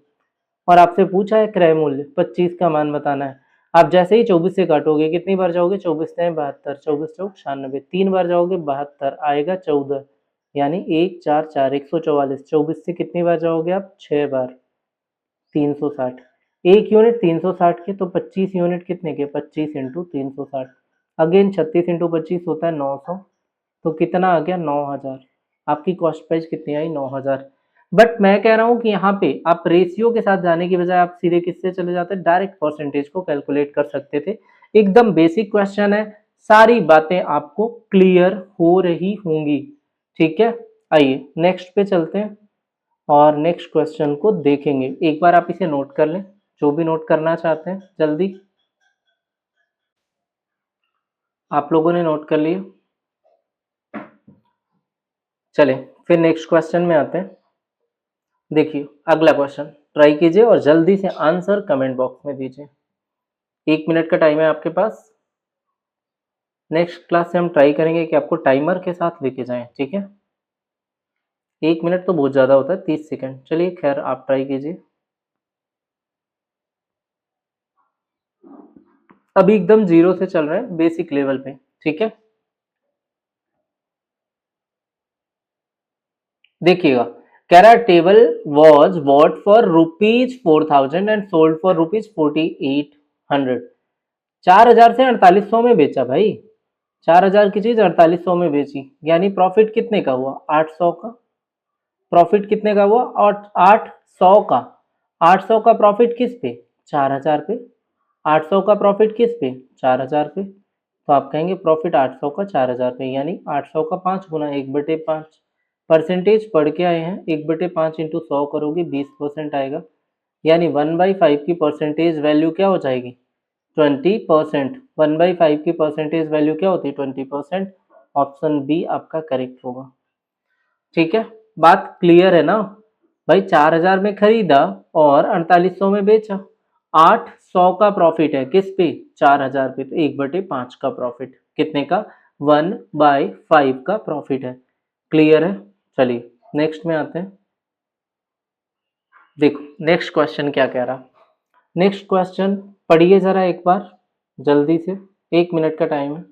और आपसे पूछा है क्रय मूल्य 25 का मान बताना है। आप जैसे ही 24 से काटोगे, कितनी बार जाओगे, 24 से 72, 24 चौक 96, 3 बार जाओगे 72, आएगा 14, यानी 144, 144। 24 से कितनी बार जाओगे आप, 6 बार, 360। एक यूनिट 360 के, तो 25 यूनिट कितने के, 25 इंटू 360, अगेन 36 इंटू 25 होता है 900, तो कितना आ गया, 9000। आपकी कॉस्ट प्राइस कितनी आई, 9000। बट मैं कह रहा हूं कि यहाँ पे आप रेशियो के साथ जाने की बजाय आप सीधे किससे चले जाते, डायरेक्ट परसेंटेज को कैलकुलेट कर सकते थे। एकदम बेसिक क्वेश्चन है, सारी बातें आपको क्लियर हो रही होंगी। ठीक है, आइए नेक्स्ट पे चलते हैं और नेक्स्ट क्वेश्चन को देखेंगे। एक बार आप इसे नोट कर लें, जो भी नोट करना चाहते हैं जल्दी। आप लोगों ने नोट कर लिया, चले फिर नेक्स्ट क्वेश्चन में आते हैं। देखिए अगला क्वेश्चन ट्राई कीजिए और जल्दी से आंसर कमेंट बॉक्स में दीजिए। 1 मिनट का टाइम है आपके पास। नेक्स्ट क्लास से हम ट्राई करेंगे कि आपको टाइमर के साथ लेके जाएं, ठीक है। 1 मिनट तो बहुत ज़्यादा होता है, 30 सेकेंड। चलिए खैर आप ट्राई कीजिए। अभी एकदम जीरो से चल रहे हैं, बेसिक लेवल पे, ठीक है। देखिएगा, कह रहा table was bought for ₹4000 and sold for ₹4800। 4000 से 4800 में बेचा भाई, 4000 की चीज 4800 में बेची, यानी प्रॉफिट कितने का हुआ, 800 का। प्रॉफिट कितने का हुआ, और 800 का। 800 का प्रॉफिट किस पे, 4000 पे। 800 का प्रॉफिट किस पे, 4000 पे। तो आप कहेंगे प्रॉफिट 800 का 4000 पे, यानी 800 का 5 गुना, 1/5। परसेंटेज पढ़ के आए हैं, 1/5 इंटू 100 करोगे 20% आएगा, यानी 1/5 की परसेंटेज वैल्यू क्या हो जाएगी, 20%। 1/5 की परसेंटेज वैल्यू क्या होती है, 20%। ऑप्शन बी आपका करेक्ट होगा। ठीक है, बात क्लियर है ना भाई। 4000 में खरीदा और 4800 में बेचा, 800 का प्रॉफिट है किस पे, 4000 पे, तो 1/5 का प्रॉफिट, कितने का, 1/5 का प्रॉफिट है। क्लियर है, चलिए नेक्स्ट में आते हैं। देखो नेक्स्ट क्वेश्चन क्या कह रहा, नेक्स्ट क्वेश्चन पढ़िए जरा एक बार जल्दी से, 1 मिनट का टाइम है।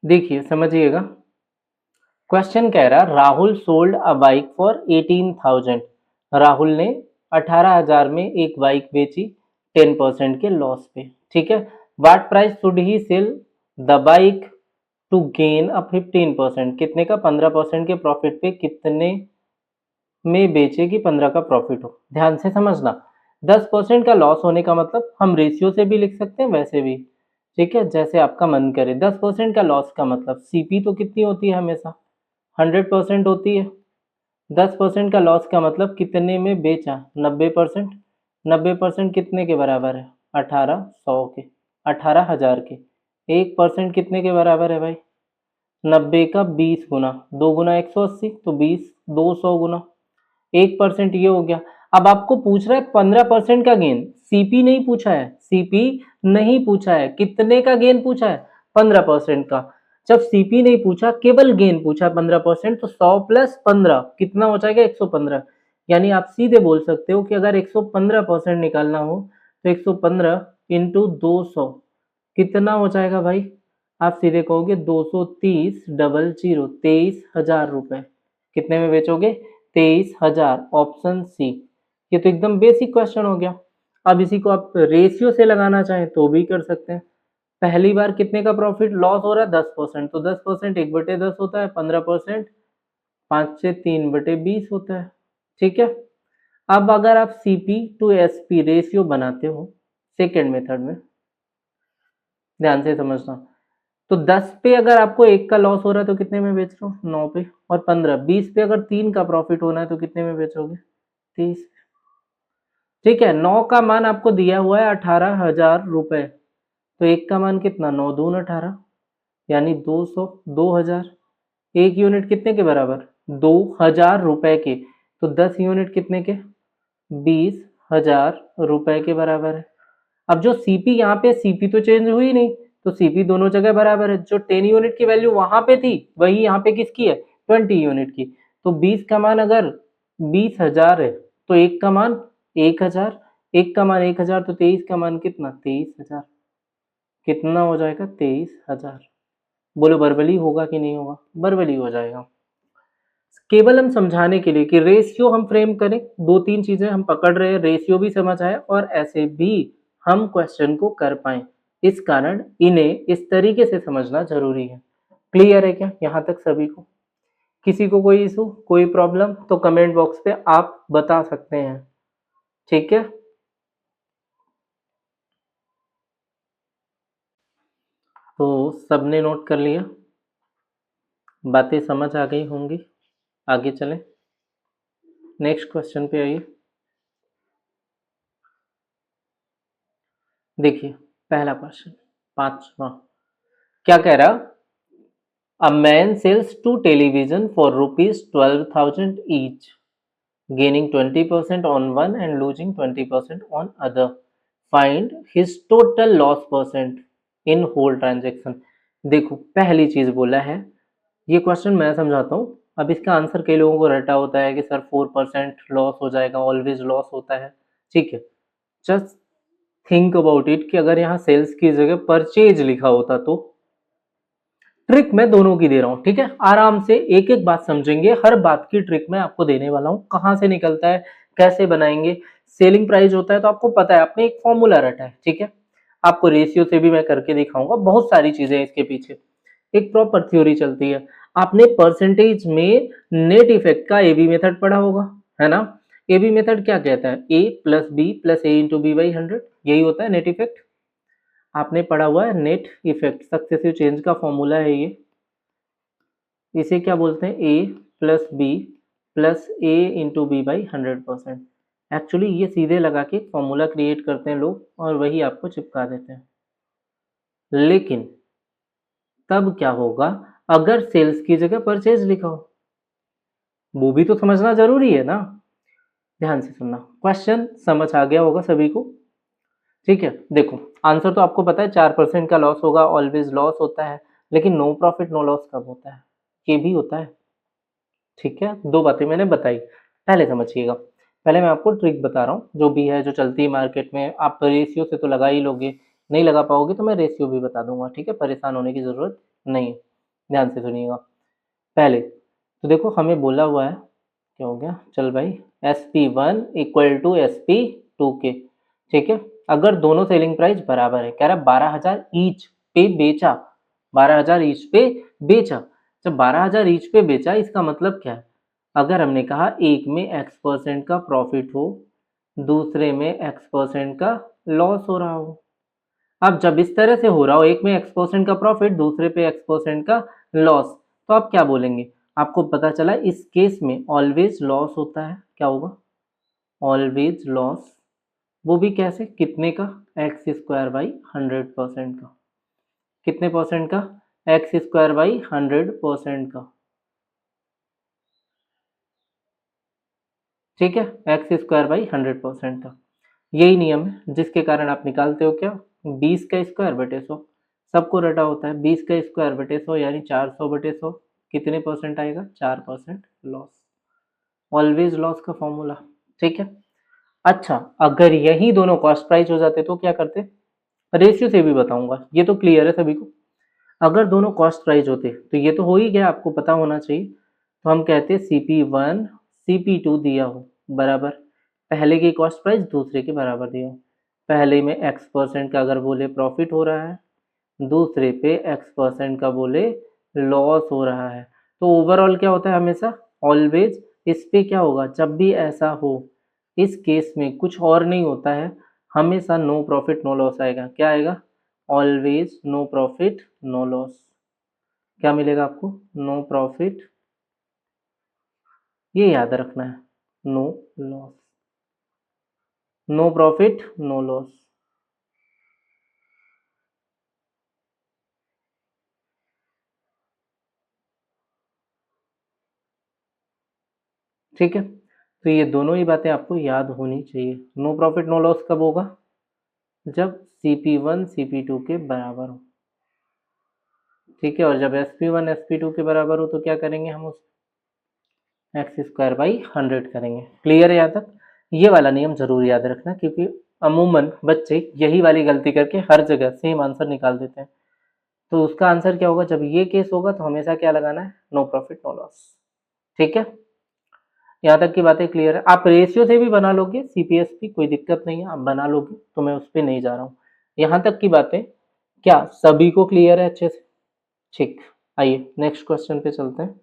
देखिए समझिएगा, क्वेश्चन कह रहा Rahul sold a bike for 18,000। Rahul ने 18,000 में एक बाइक बेची 10% के लॉस पे, ठीक है। What price should he sell the bike to gain a 15%, कितने का 15% के प्रॉफिट पे कितने में बेचे कि 15 का प्रॉफिट हो। ध्यान से समझना, 10% का लॉस होने का मतलब हम रेशियो से भी लिख सकते हैं वैसे भी, ठीक है, जैसे आपका मन करे। 10% का लॉस का मतलब सीपी तो कितनी होती है हमेशा 100% होती है। 10% का लॉस का मतलब कितने में बेचा 90%। 90% कितने के बराबर है 1800 के, 18,000 के। 1% कितने के बराबर है भाई 90 का 20 गुना, 2 गुना 180 तो 20, 200 गुना 1% ये हो गया। अब आपको पूछ रहा है 15% का गेन, सीपी नहीं पूछा है, सीपी नहीं पूछा है, कितने का गेन पूछा है 15% का। जब सीपी नहीं पूछा केवल गेन पूछा 15%, तो 100 प्लस 15 कितना हो जाएगा 115। यानी आप सीधे बोल सकते हो कि अगर 115% निकालना हो तो 115 इंटू 200 कितना हो जाएगा भाई, आप सीधे कहोगे 230 डबल जीरो 23,000 रुपए। कितने में बेचोगे 23,000, ऑप्शन सी। ये तो एकदम बेसिक क्वेश्चन हो गया। अब इसी को आप रेशियो से लगाना चाहें तो भी कर सकते हैं। पहली बार कितने का प्रॉफिट लॉस हो रहा है 10%, तो 10% 1/10 होता है, 15% 5 से 3/20 होता है, ठीक है। अब अगर आप सीपी टू एसपी रेशियो बनाते हो सेकेंड मेथड में, ध्यान से समझना, तो 10 पे अगर आपको 1 का लॉस हो रहा है तो कितने में बेच रहे हो 9 पे, और 15 20 पे अगर 3 का प्रॉफिट होना है तो कितने में बेचोगे 30, ठीक है। 9 का मान आपको दिया हुआ है 18,000 रुपए, तो 1 का मान कितना 9 दून 18, यानी 200, 2000। एक यूनिट कितने के बराबर 2,000 रुपए के, तो 10 यूनिट कितने के 20,000 रुपए के बराबर है। अब जो सीपी यहाँ पे, सीपी तो चेंज हुई नहीं, तो सीपी दोनों जगह बराबर है। जो 10 यूनिट की वैल्यू वहां पे थी वही यहाँ पे किसकी है 20 यूनिट की। तो 20 का मान अगर 20,000 है तो एक का मान 1,000, एक का मान 1,000, तो 23 का मान कितना 23,000, कितना हो जाएगा 23,000। बोलो बरबली होगा कि नहीं होगा, बरबली हो जाएगा। केवल हम समझाने के लिए कि रेशियो हम फ्रेम करें, दो तीन चीजें हम पकड़ रहे हैं, रेशियो भी समझ आए और ऐसे भी हम क्वेश्चन को कर पाए, इस कारण इन्हें इस तरीके से समझना जरूरी है। क्लियर है क्या यहाँ तक सभी को? किसी को कोई इशू कोई प्रॉब्लम तो कमेंट बॉक्स पे आप बता सकते हैं, ठीक है। तो सबने नोट कर लिया, बातें समझ आ गई होंगी। आगे चलें, नेक्स्ट क्वेश्चन पे आइए। देखिए पहला क्वेश्चन पांचवा क्या कह रहा, a man sells two television for rupees 12,000 each, gaining 20% on one and losing 20% on other. Find his total loss percent in whole transaction. देखो पहली चीज बोला है, ये क्वेश्चन मैं समझाता हूँ। अब इसका आंसर कई लोगों को रटा होता है कि सर 4% लॉस हो जाएगा, ऑलवेज लॉस होता है, ठीक है। जस्ट थिंक अबाउट इट कि अगर यहाँ सेल्स की जगह परचेज लिखा होता तो। ट्रिक मैं दोनों की दे रहा हूँ, ठीक है, आराम से एक एक बात समझेंगे, हर बात की ट्रिक मैं आपको देने वाला हूँ, कहाँ से निकलता है कैसे बनाएंगे। सेलिंग प्राइस होता है तो आपको पता है, आपने एक फॉर्मूला रटा है, ठीक है। आपको रेशियो से भी मैं करके दिखाऊंगा, बहुत सारी चीजें हैं इसके पीछे, एक प्रॉपर थ्योरी चलती है। आपने परसेंटेज में नेट इफेक्ट का एबी मेथड पढ़ा होगा, है ना। एबी मेथड क्या कहता है, A plus B plus A into B by 100, यही होता है नेट इफेक्ट। आपने पढ़ा हुआ है नेट इफेक्ट, सक्सेसिव चेंज का फॉर्मूला है ये। इसे क्या बोलते हैं, A plus B plus A into B by 100%। Actually ये सीधे लगा के फॉर्मूला क्रिएट करते हैं लोग और वही आपको चिपका देते हैं। लेकिन तब क्या होगा अगर सेल्स की जगह परचेज लिखा हो, वो भी तो समझना जरूरी है ना। ध्यान से सुनना, क्वेश्चन समझ आ गया होगा सभी को, ठीक है। देखो आंसर तो आपको पता है 4% का लॉस होगा, ऑलवेज लॉस होता है, लेकिन नो प्रॉफिट नो लॉस कब होता है, ये भी होता है, ठीक है। दो बातें मैंने बताई, पहले समझिएगा। पहले मैं आपको ट्रिक बता रहा हूँ जो भी है, जो चलती है मार्केट में। आप रेशियो से तो लगा ही लोगे, नहीं लगा पाओगे तो मैं रेशियो भी बता दूंगा, ठीक है, परेशान होने की जरूरत नहीं है। ध्यान से सुनिएगा। पहले तो देखो हमें बोला हुआ है, क्या हो गया, चल भाई, SP1 इक्वल टू SP2 के, ठीक है। अगर दोनों सेलिंग प्राइस बराबर है, कह रहा 12,000 ईच पे बेचा, 12,000 ईच पे बेचा। जब 12,000 ईच पे बेचा, इसका मतलब क्या है, अगर हमने कहा एक में X% का प्रॉफिट हो, दूसरे में X% का लॉस हो रहा हो। अब जब इस तरह से हो रहा हो, एक में X% का प्रॉफिट, दूसरे पे X% का लॉस, तो आप क्या बोलेंगे, आपको पता चला इस केस में ऑलवेज लॉस होता है, क्या होगा, ऑलवेज लॉस। वो भी कैसे, कितने का, X² बाई 100% का, कितने परसेंट का, X² बाई 100% का, ठीक है, X² बाई 100% का। यही नियम है जिसके कारण आप निकालते हो क्या, 20 का स्क्वायर बटे 100, सबको रटा होता है, 20 का स्क्वायर बटे 100 यानी 400 बटे 100, कितने परसेंट आएगा, 4% लॉस, ऑलवेज लॉस का फॉर्मूला, ठीक है। अच्छा, अगर यही दोनों कॉस्ट प्राइस हो जाते तो क्या करते, रेशियो से भी बताऊंगा, ये तो क्लियर है सभी को। अगर दोनों कॉस्ट प्राइस होते तो ये तो हो ही गया, आपको पता होना चाहिए, तो हम कहते CP1 CP2 दिया हो बराबर, पहले की कॉस्ट प्राइस दूसरे के बराबर दिया हो, पहले में X% का अगर बोले प्रॉफिट हो रहा है, दूसरे पे X% का बोले लॉस हो रहा है, तो ओवरऑल क्या होता है हमेशा, ऑलवेज। इस पे क्या होगा, जब भी ऐसा हो, इस केस में कुछ और नहीं होता है, हमेशा नो प्रॉफिट नो लॉस आएगा, क्या आएगा, always no profit no loss. क्या मिलेगा आपको, नो प्रॉफिट, ये याद रखना है, no loss, no profit no loss, ठीक है। तो ये दोनों ही बातें आपको याद होनी चाहिए। नो प्रॉफिट नो लॉस कब होगा, जब CP1 CP2 के बराबर हो, ठीक है। और जब SP1 SP2 के बराबर हो तो क्या करेंगे, हम उस X² बाई 100 करेंगे। क्लियर है यहाँ तक, ये वाला नियम जरूर याद रखना, क्योंकि अमूमन बच्चे यही वाली गलती करके हर जगह सेम आंसर निकाल देते हैं। तो उसका आंसर क्या होगा, जब ये केस होगा तो हमेशा क्या लगाना है, नो प्रॉफिट नो लॉस, ठीक है। यहाँ तक की बातें क्लियर है, आप रेशियो से भी बना लोगे CPSP, कोई दिक्कत नहीं है, आप बना लोगे, तो मैं उस पर नहीं जा रहा हूँ। यहाँ तक की बातें क्या सभी को क्लियर है अच्छे से, ठीक। आइए नेक्स्ट क्वेश्चन पे चलते हैं।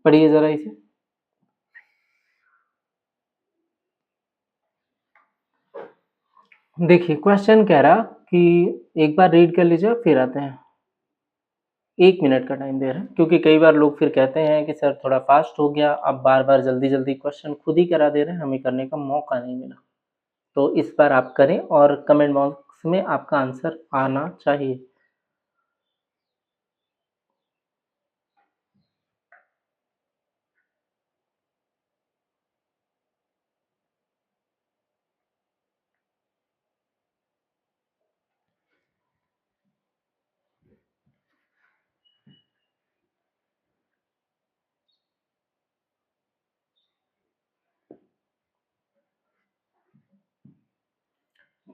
पढ़िए जरा इसे, देखिए क्वेश्चन कह रहा कि, एक बार रीड कर लीजिए फिर आते हैं, 1 मिनट का टाइम दे रहे हैं, क्योंकि कई बार लोग फिर कहते हैं कि सर थोड़ा फास्ट हो गया, अब बार बार जल्दी जल्दी क्वेश्चन खुद ही करा दे रहे हैं, हमें करने का मौका नहीं मिला। तो इस बार आप करें और कमेंट बॉक्स में आपका आंसर आना चाहिए।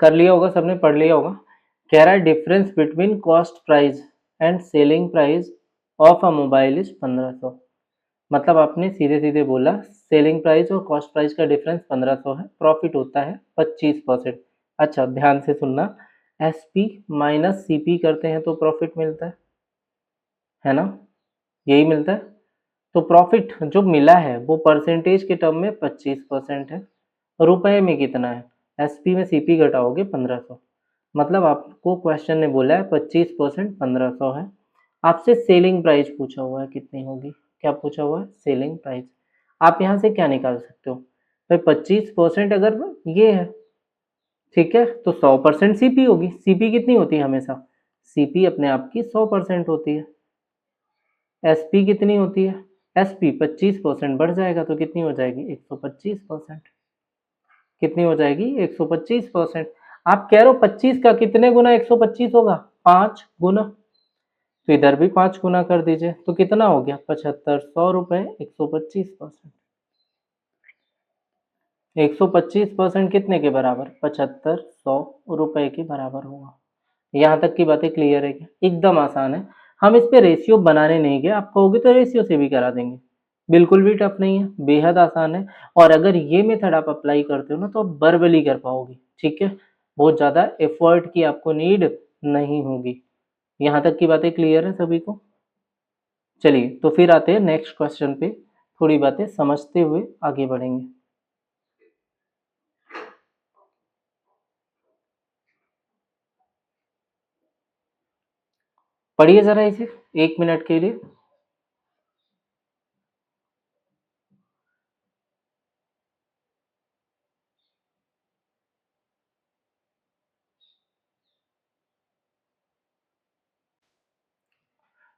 कर लिया होगा सबने, पढ़ लिया होगा। कह रहा है difference between cost price and selling price of a mobile is 1500। मतलब आपने सीधे सीधे बोला सेलिंग प्राइस और कॉस्ट प्राइस का डिफरेंस 1500 है, प्रॉफिट होता है 25%। अच्छा ध्यान से सुनना, SP माइनस CP करते हैं तो प्रॉफिट मिलता है ना, यही मिलता है। तो प्रॉफिट जो मिला है वो परसेंटेज के टर्म में 25% है, रुपए में कितना है, SP में CP घटाओगे 1500, मतलब आपको क्वेश्चन ने बोला है 25% 1500 है। आपसे सेलिंग प्राइस पूछा हुआ है, कितनी होगी, क्या पूछा हुआ है, सेलिंग प्राइस। आप यहाँ से क्या निकाल सकते हो भाई, 25% अगर ये है, ठीक है, तो 100% CP होगी, CP कितनी होती है हमेशा, CP अपने आप की 100% होती है। SP कितनी होती है, SP 25% बढ़ जाएगा तो कितनी हो जाएगी, 125%। कितनी हो जाएगी, 125%। आप कह रहे हो 25 का कितने गुना 125 होगा, 5 गुना, तो इधर भी 5 गुना कर दीजिए, तो कितना हो गया 75, 100 रुपए 125%, 125% कितने के बराबर, 75 100 रुपए के बराबर होगा। यहाँ तक की बातें क्लियर है क्या? एकदम आसान है। हम इस पे रेशियो बनाने नहीं गए, आप कहोगे तो रेशियो से भी करा देंगे। बिल्कुल भी टफ नहीं है, बेहद आसान है। और अगर ये मेथड आप अप्लाई करते हो ना तो आप वर्बली कर पाओगे, ठीक है? बहुत ज़्यादा एफर्ट की आपको नीड नहीं होगी। यहाँ तक की बातें क्लियर है सभी को? चलिए तो फिर आते हैं नेक्स्ट क्वेश्चन पे, थोड़ी बातें समझते हुए आगे बढ़ेंगे। पढ़िए ज़रा इसे 1 मिनट के लिए।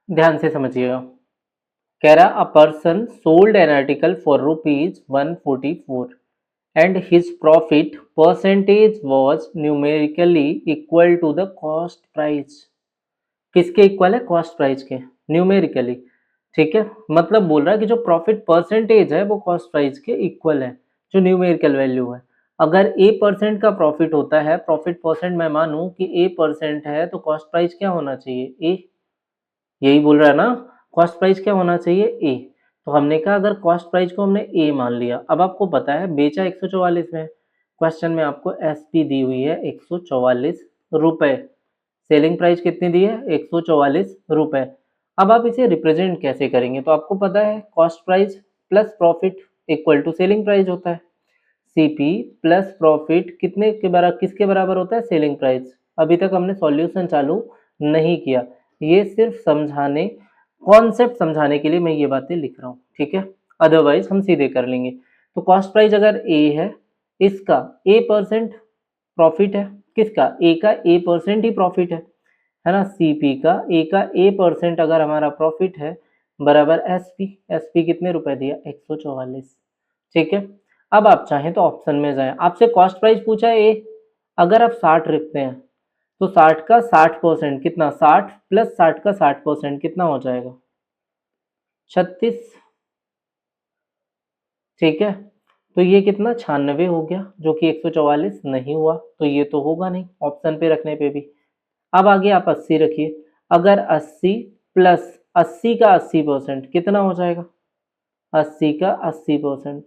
ध्यान से समझिएगा। कह रहा a person sold N article for rupees 144 and his profit percentage was numerically equal to the cost price। किसके इक्वल है? कॉस्ट प्राइस के, न्यूमेरिकली। ठीक है, मतलब बोल रहा है कि जो प्रॉफिट परसेंटेज है वो कॉस्ट प्राइस के इक्वल है, जो न्यूमेरिकल वैल्यू है। अगर ए परसेंट का प्रॉफिट होता है, प्रॉफिट परसेंट मैं मानूं कि ए परसेंट है, तो कॉस्ट प्राइस क्या होना चाहिए? ए। यही बोल रहा है ना, कॉस्ट प्राइस क्या होना चाहिए? ए। तो हमने कहा अगर कॉस्ट प्राइस को हमने ए मान लिया, अब आपको पता है बेचा 144 में, क्वेश्चन में आपको एसपी दी हुई है 144 रुपए, सेलिंग प्राइस कितनी दी है? 144 रुपए। अब आप इसे रिप्रेजेंट कैसे करेंगे? तो आपको पता है cost price plus profit equal to selling price होता है। सीपी प्लस प्रॉफिट कितने के बराबर, किसके बराबर होता है? Selling price. अभी तक हमने सॉल्यूशन चालू नहीं किया, ये सिर्फ समझाने, कॉन्सेप्ट समझाने के लिए मैं ये बातें लिख रहा हूँ, ठीक है? अदरवाइज हम सीधे कर लेंगे। तो कॉस्ट प्राइस अगर ए है, इसका ए परसेंट प्रॉफिट है, किसका? ए का ए परसेंट ही प्रॉफिट है ना? सीपी का ए परसेंट अगर हमारा प्रॉफिट है, बराबर एसपी। एसपी कितने रुपए दिया? 144। ठीक है, अब आप चाहें तो ऑप्शन में जाएं, आपसे कॉस्ट प्राइस पूछा है ए, अगर आप 60 रखते हैं तो 60 का 60% कितना? 60 प्लस 60 का 60% कितना हो जाएगा? 36। ठीक है, तो ये कितना? 96 हो गया, जो कि 144 नहीं हुआ, तो ये तो होगा नहीं ऑप्शन पे रखने पे भी। अब आगे आप 80 रखिए, अगर 80 प्लस 80 का 80% कितना हो जाएगा? 80 का 80%।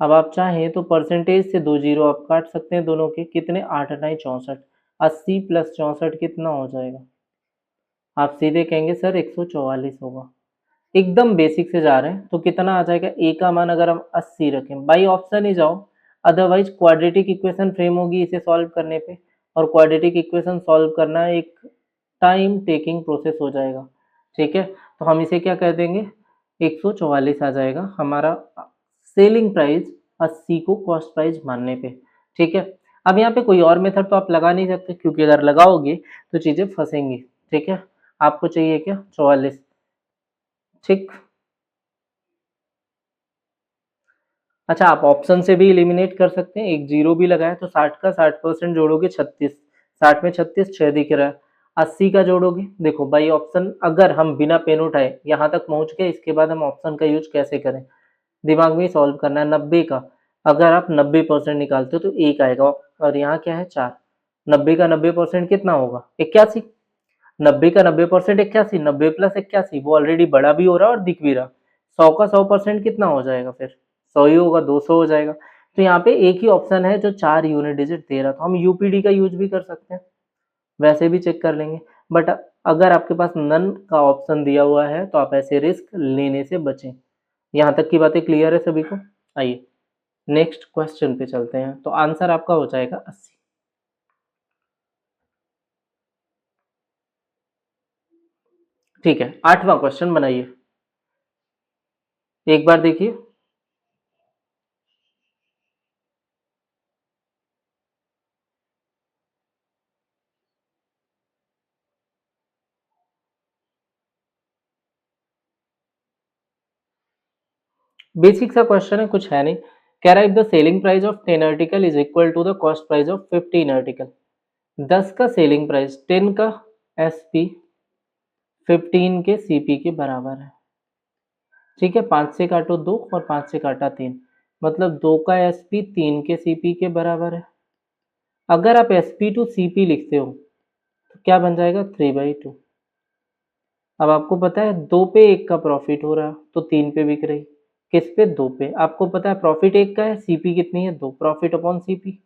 अब आप चाहें तो परसेंटेज से 2 जीरो आप काट सकते हैं दोनों के, कितने? 8 9 64। 80 प्लस 64 कितना हो जाएगा? आप सीधे कहेंगे सर 144 होगा। एकदम बेसिक से जा रहे हैं तो कितना आ जाएगा? ए का मान अगर हम 80 रखें, बाई ऑप्शन ही जाओ, अदरवाइज क्वाड्रेटिक इक्वेशन फ्रेम होगी इसे सॉल्व करने पे, और क्वाड्रेटिक इक्वेशन सॉल्व करना एक टाइम टेकिंग प्रोसेस हो जाएगा। ठीक है, तो हम इसे क्या कर देंगे? 144 आ जाएगा हमारा सेलिंग प्राइस 80 को कॉस्ट प्राइस मानने पे। ठीक है, अब यहाँ पे कोई और मेथड तो आप लगा नहीं सकते, क्योंकि अगर लगाओगे तो चीज़ें फंसेंगी। ठीक है, आपको चाहिए क्या? 44। ठीक, अच्छा आप ऑप्शन से भी एलिमिनेट कर सकते हैं, एक जीरो भी लगाए तो 60 का 60% जोड़ोगे 36, 60 में 36 6 दिख रहा है। 80 का जोड़ोगे, देखो बाई ऑप्शन, अगर हम बिना पेन उठाए यहाँ तक पहुँच गए, इसके बाद हम ऑप्शन का यूज कैसे करें? दिमाग में सॉल्व करना है। 90 का अगर आप 90% निकालते हो तो एक आएगा, और यहाँ क्या है? 4। 90 का 90% कितना होगा? 81। 90 का 90% 81, 90 प्लस 81 वो ऑलरेडी बड़ा भी हो रहा है और दिख भी रहा। 100 का 100% कितना हो जाएगा फिर? 100 ही होगा, 200 हो जाएगा। तो यहाँ पे एक ही ऑप्शन है जो 4 यूनिट डिजिट दे रहा, तो हम यूपीडी का यूज भी कर सकते हैं, वैसे भी चेक कर लेंगे। बट अगर आपके पास नन का ऑप्शन दिया हुआ है तो आप ऐसे रिस्क लेने से बचें। यहाँ तक की बातें क्लियर है सभी को? आइए नेक्स्ट क्वेश्चन पे चलते हैं, तो आंसर आपका हो जाएगा 80। ठीक है, 8वां क्वेश्चन बनाइए, एक बार देखिए। बेसिक सा क्वेश्चन है, कुछ है नहीं। कह रहा है if the selling price of 10 article is equal to the cost price of 15 article. 10 का सेलिंग प्राइस 10 का एसपी 15 के सीपी के बराबर है। ठीक है, 5 से काटो 2 और 5 से काटा 3, मतलब 2 का एसपी 3 के सीपी के बराबर है। अगर आप एसपी टू सीपी लिखते हो क्या बन जाएगा 3/2। अब आपको पता है 2 पे 1 का प्रॉफिट हो रहा है तो 3 पे बिक रही, किस पे 2 पे। आपको पता है प्रॉफिट 1 का है, सीपी कितनी है 2, प्रॉफिट अपॉन सीपी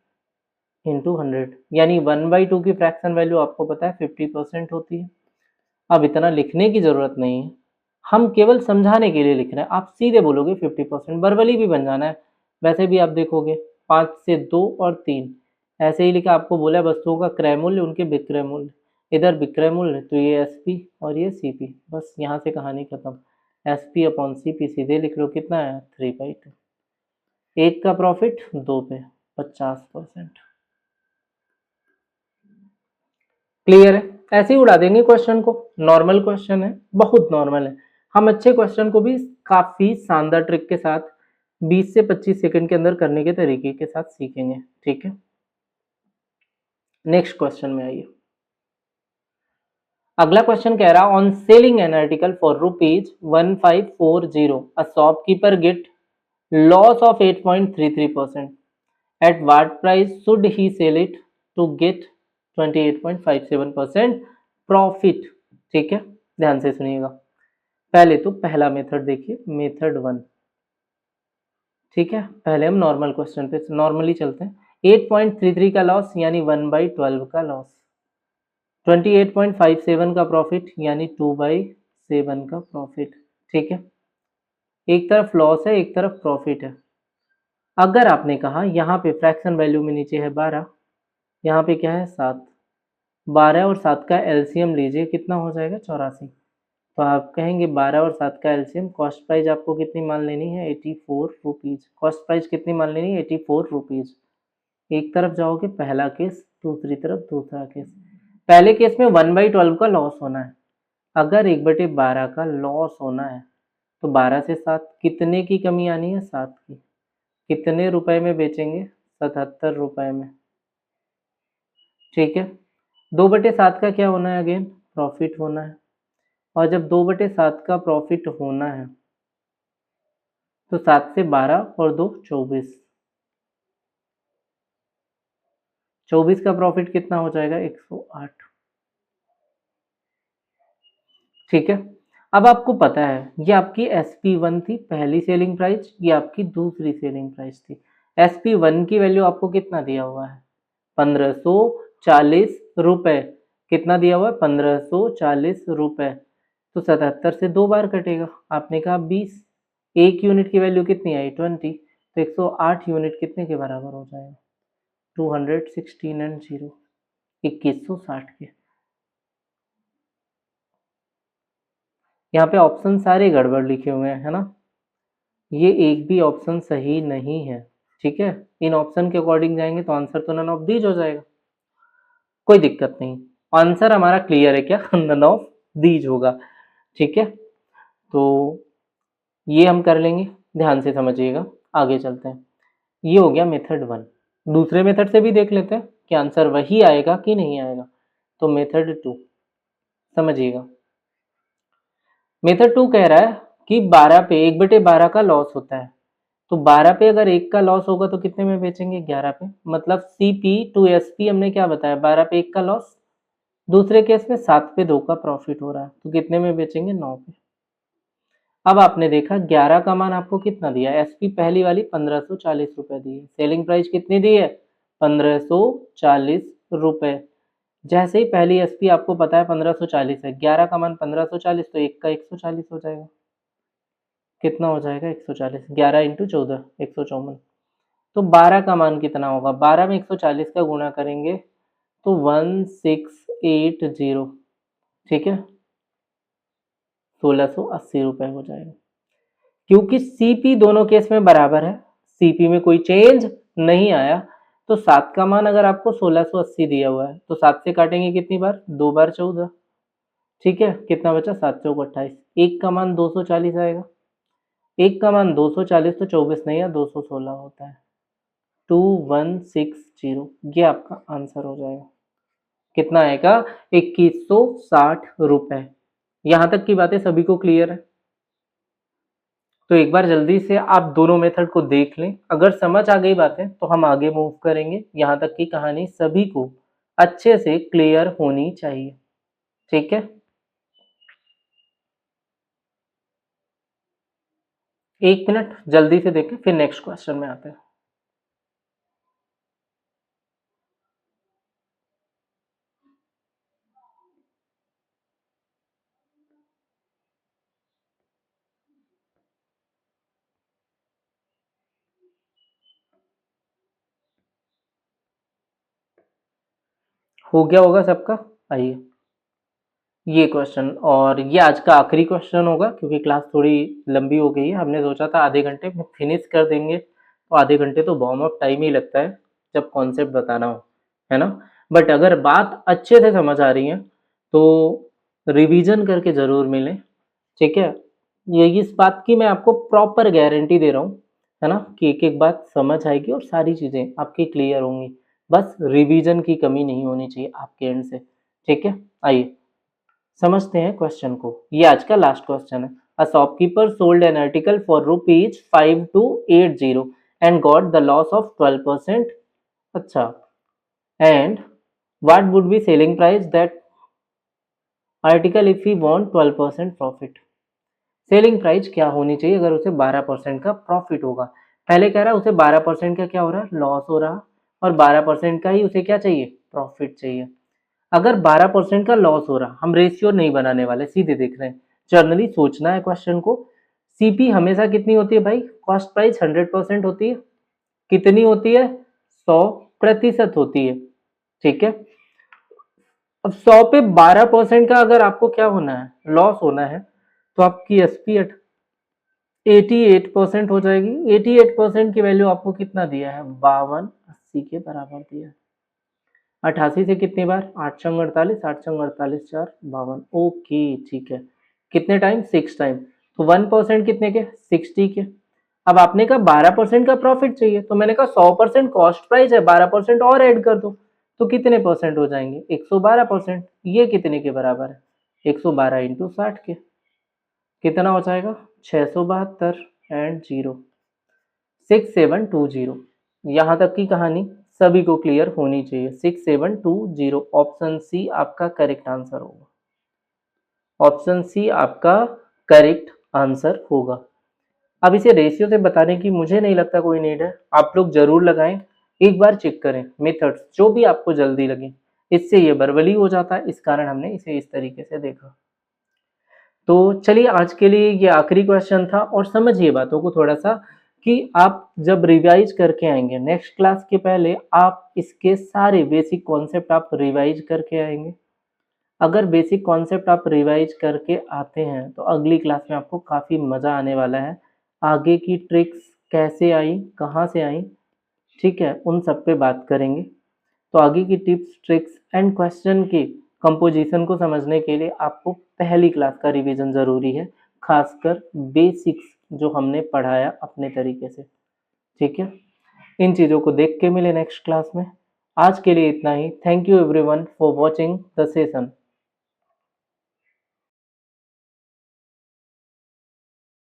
इंटू 100, यानी 1/2 की फ्रैक्शन वैल्यू आपको पता है 50% होती है। अब इतना लिखने की जरूरत नहीं है, हम केवल समझाने के लिए लिख रहे हैं। आप सीधे बोलोगे 50%, वर्बली भी बन जाना है। वैसे भी आप देखोगे 5 से 2 और 3 ऐसे ही लिखा, आपको बोला वस्तुओं का क्रय मूल्य उनके विक्रय मूल्य, इधर विक्रय मूल्य तो ये एसपी और ये सीपी, बस यहाँ से कहानी खत्म। एसपी अपॉन सीपी सीधे लिख लो, कितना है 3/2। 1 का प्रॉफिट 2 पे 50%। क्लियर है? ऐसे ही उड़ा देंगे क्वेश्चन को, नॉर्मल क्वेश्चन है, बहुत नॉर्मल है। हम अच्छे क्वेश्चन को भी काफी शानदार ट्रिक के साथ 20 से 25 सेकंड के अंदर करने के तरीके के साथ सीखेंगे, ठीक है। नेक्स्ट क्वेश्चन में आइए। अगला क्वेश्चन कह रहा on selling an article for ₹1540 a shopkeeper get loss of 8.33%, at what price should he sell it to get 28.57% profit. ठीक है, ध्यान से सुनिएगा। पहले तो पहला मेथड देखिए, मेथड 1। ठीक है, पहले हम नॉर्मल क्वेश्चन पे नॉर्मली चलते हैं। 8.33 का लॉस यानी 1/12 का लॉस, 28.57 का प्रॉफिट यानी 2/7 का प्रॉफिट। ठीक है, एक तरफ लॉस है एक तरफ प्रॉफिट है। अगर आपने कहा यहाँ पे फ्रैक्शन वैल्यू में नीचे है 12, यहाँ पे क्या है 7, 12 और 7 का एलसीएम लीजिए, कितना हो जाएगा 84। तो आप कहेंगे 12 और 7 का एलसीएम, कॉस्ट प्राइस आपको कितनी मान लेनी है 84 रुपीज़। कॉस्ट प्राइस कितनी मान लेनी है 84 रुपीज़। एक तरफ जाओगे पहला केस, दूसरी तरफ दूसरा केस। पहले केस में 1/12 का लॉस होना है। अगर 1/12 का लॉस होना है तो 12 से 7 कितने की कमी आनी है 7 की। कितने रुपए में बेचेंगे 77 रुपए में। ठीक है, 2/7 का क्या होना है अगेन प्रॉफिट होना है, और जब 2/7 का प्रॉफिट होना है तो 7 से 12 और 2 24, 24 का प्रॉफिट कितना हो जाएगा 108। ठीक है, अब आपको पता है ये आपकी SP1 थी, पहली सेलिंग प्राइस, ये आपकी दूसरी सेलिंग प्राइस थी। SP1 की वैल्यू आपको कितना दिया हुआ है 1540 रुपए। कितना दिया हुआ है 1540 रुपए। तो 77 से 2 बार कटेगा, आपने कहा 20, एक यूनिट की वैल्यू कितनी आई 20, तो 108 यूनिट कितने के बराबर हो जाएगा 216 एंड 0, 2160 के। यहाँ पे ऑप्शन सारे गड़बड़ लिखे हुए हैं, है ना, ये एक भी ऑप्शन सही नहीं है। ठीक है, इन ऑप्शन के अकॉर्डिंग जाएंगे तो आंसर तो नन ऑफ दीज हो जाएगा, कोई दिक्कत नहीं। आंसर हमारा क्लियर है क्या नन ऑफ दीज होगा। ठीक है, तो ये हम कर लेंगे, ध्यान से समझिएगा। आगे चलते हैं, ये हो गया मेथड 1। दूसरे मेथड से भी देख लेते हैं कि आंसर वही आएगा कि नहीं आएगा। तो मेथड 2 समझिएगा। मेथड 2 कह रहा है कि 12 पे 1/12 का लॉस होता है, तो 12 पे अगर 1 का लॉस होगा तो कितने में बेचेंगे 11 पे। मतलब CP टू SP हमने क्या बताया 12 पे 1 का लॉस, दूसरे केस में 7 पे 2 का प्रॉफिट हो रहा है तो कितने में बेचेंगे 9 पे। अब आपने देखा 11 का मान आपको कितना दिया, SP पहली वाली 1540 रुपए दी है, सेलिंग प्राइस कितनी दी है 1540 रुपए। जैसे ही पहली SP आपको पता है 1540 है, 11 का मान 1540 तो 1 का 140 हो जाएगा। कितना हो जाएगा 140, 11 इंटू 14 154। तो 12 का मान कितना होगा, 12 में 140 का गुणा करेंगे तो 1680। ठीक है, 1680 रुपए हो जाएगा। क्योंकि CP दोनों केस में बराबर है, CP में कोई चेंज नहीं आया, तो 7 का मान अगर आपको 1680 दिया हुआ है तो 7 से काटेंगे कितनी बार 2 बार 14। ठीक है, कितना बचा 7 चौक 28। 1 का मान 240 आएगा, 1 का मान 240 तो 24 नहीं है 216 होता है, 2160। ये आपका आंसर हो जाएगा। कितना आएगा 2160 रुपए। यहां तक की बातें सभी को क्लियर है। तो एक बार जल्दी से आप दोनों मेथड को देख लें, अगर समझ आ गई बातें तो हम आगे मूव करेंगे। यहाँ तक की कहानी सभी को अच्छे से क्लियर होनी चाहिए। ठीक है, एक मिनट जल्दी से देखें, फिर नेक्स्ट क्वेश्चन में आते हैं। हो गया होगा सबका? आइए, ये क्वेश्चन और ये आज का आखिरी क्वेश्चन होगा, क्योंकि क्लास थोड़ी लंबी हो गई है। हमने सोचा था आधे घंटे में फिनिश कर देंगे, तो आधे घंटे तो वार्म अप टाइम ही लगता है जब कॉन्सेप्ट बताना हो, है ना। बट अगर बात अच्छे से समझ आ रही है तो रिवीजन करके ज़रूर मिलें। ठीक है, ये इस बात की मैं आपको प्रॉपर गारंटी दे रहा हूँ, है ना, कि एक एक बात समझ आएगी और सारी चीज़ें आपकी क्लियर होंगी। बस रिवीजन की कमी नहीं होनी चाहिए आपके एंड से। ठीक है, आइए समझते हैं क्वेश्चन को। ये आज का लास्ट क्वेश्चन है। A shopkeeper sold N article for rupees 5280 and got the loss of 12%। अच्छा, and what would be selling price that article if he want 12% profit. Selling price क्या होनी चाहिए अगर उसे 12% का प्रॉफिट होगा। पहले कह रहा है उसे 12% का क्या हो रहा है, लॉस हो रहा, और 12% का ही उसे क्या चाहिए, प्रॉफिट चाहिए। अगर 12% का लॉस हो रहा, हम रेशियो नहीं बनाने वाले, सीधे देख रहे हैं, जर्नली सोचना है क्वेश्चन को। सीपी हमेशा कितनी होती है भाई, कॉस्ट प्राइस 100% होती है। कितनी होती है, 100% होती है। ठीक है, अब 100 पे 12% का अगर आपको क्या होना है, लॉस होना है, तो आपकी एसपी 88% हो जाएगी। 88% की वैल्यू आपको कितना दिया है, 5280 के बराबर दिया है। 88 से कितनी बार, 8 छंग 48, 8 छंग 48, 4 52। ओके ठीक है, कितने टाइम, 6 टाइम। तो 1% कितने के, 60 के। अब आपने कहा 12% का प्रॉफिट चाहिए, तो मैंने कहा 100% कॉस्ट प्राइस है, 12% और ऐड कर दो, तो कितने परसेंट हो जाएंगे, 112%। ये कितने के बराबर है, 112 इंटू 60 के, कितना हो जाएगा, 672 एंड 0, 6720। यहाँ तक की कहानी सभी को क्लियर होनी चाहिए। 6720, ऑप्शन सी आपका करेक्ट आंसर होगा। ऑप्शन सी आपका करेक्ट आंसर होगा। अब इसे रेशियो से बताने की मुझे नहीं लगता कोई नीड है, आप लोग जरूर लगाएं, एक बार चेक करें मेथड्स जो भी आपको जल्दी लगे। इससे ये बर्बली हो जाता है, इस कारण हमने इसे इस तरीके से देखा। तो चलिए आज के लिए ये आखिरी क्वेश्चन था, और समझिए बातों को थोड़ा सा, कि आप जब रिवाइज करके आएंगे नेक्स्ट क्लास के पहले, आप इसके सारे बेसिक कॉन्सेप्ट आप रिवाइज करके आएंगे। अगर बेसिक कॉन्सेप्ट आप रिवाइज करके आते हैं तो अगली क्लास में आपको काफ़ी मज़ा आने वाला है। आगे की ट्रिक्स कैसे आई, कहाँ से आई, ठीक है, उन सब पे बात करेंगे। तो आगे की टिप्स ट्रिक्स एंड क्वेश्चन के कंपोजिशन को समझने के लिए आपको पहली क्लास का रिवीजन ज़रूरी है, खासकर बेसिक्स जो हमने पढ़ाया अपने तरीके से। ठीक है, इन चीज़ों को देख के मिले नेक्स्ट क्लास में। आज के लिए इतना ही। Thank you everyone for watching the session.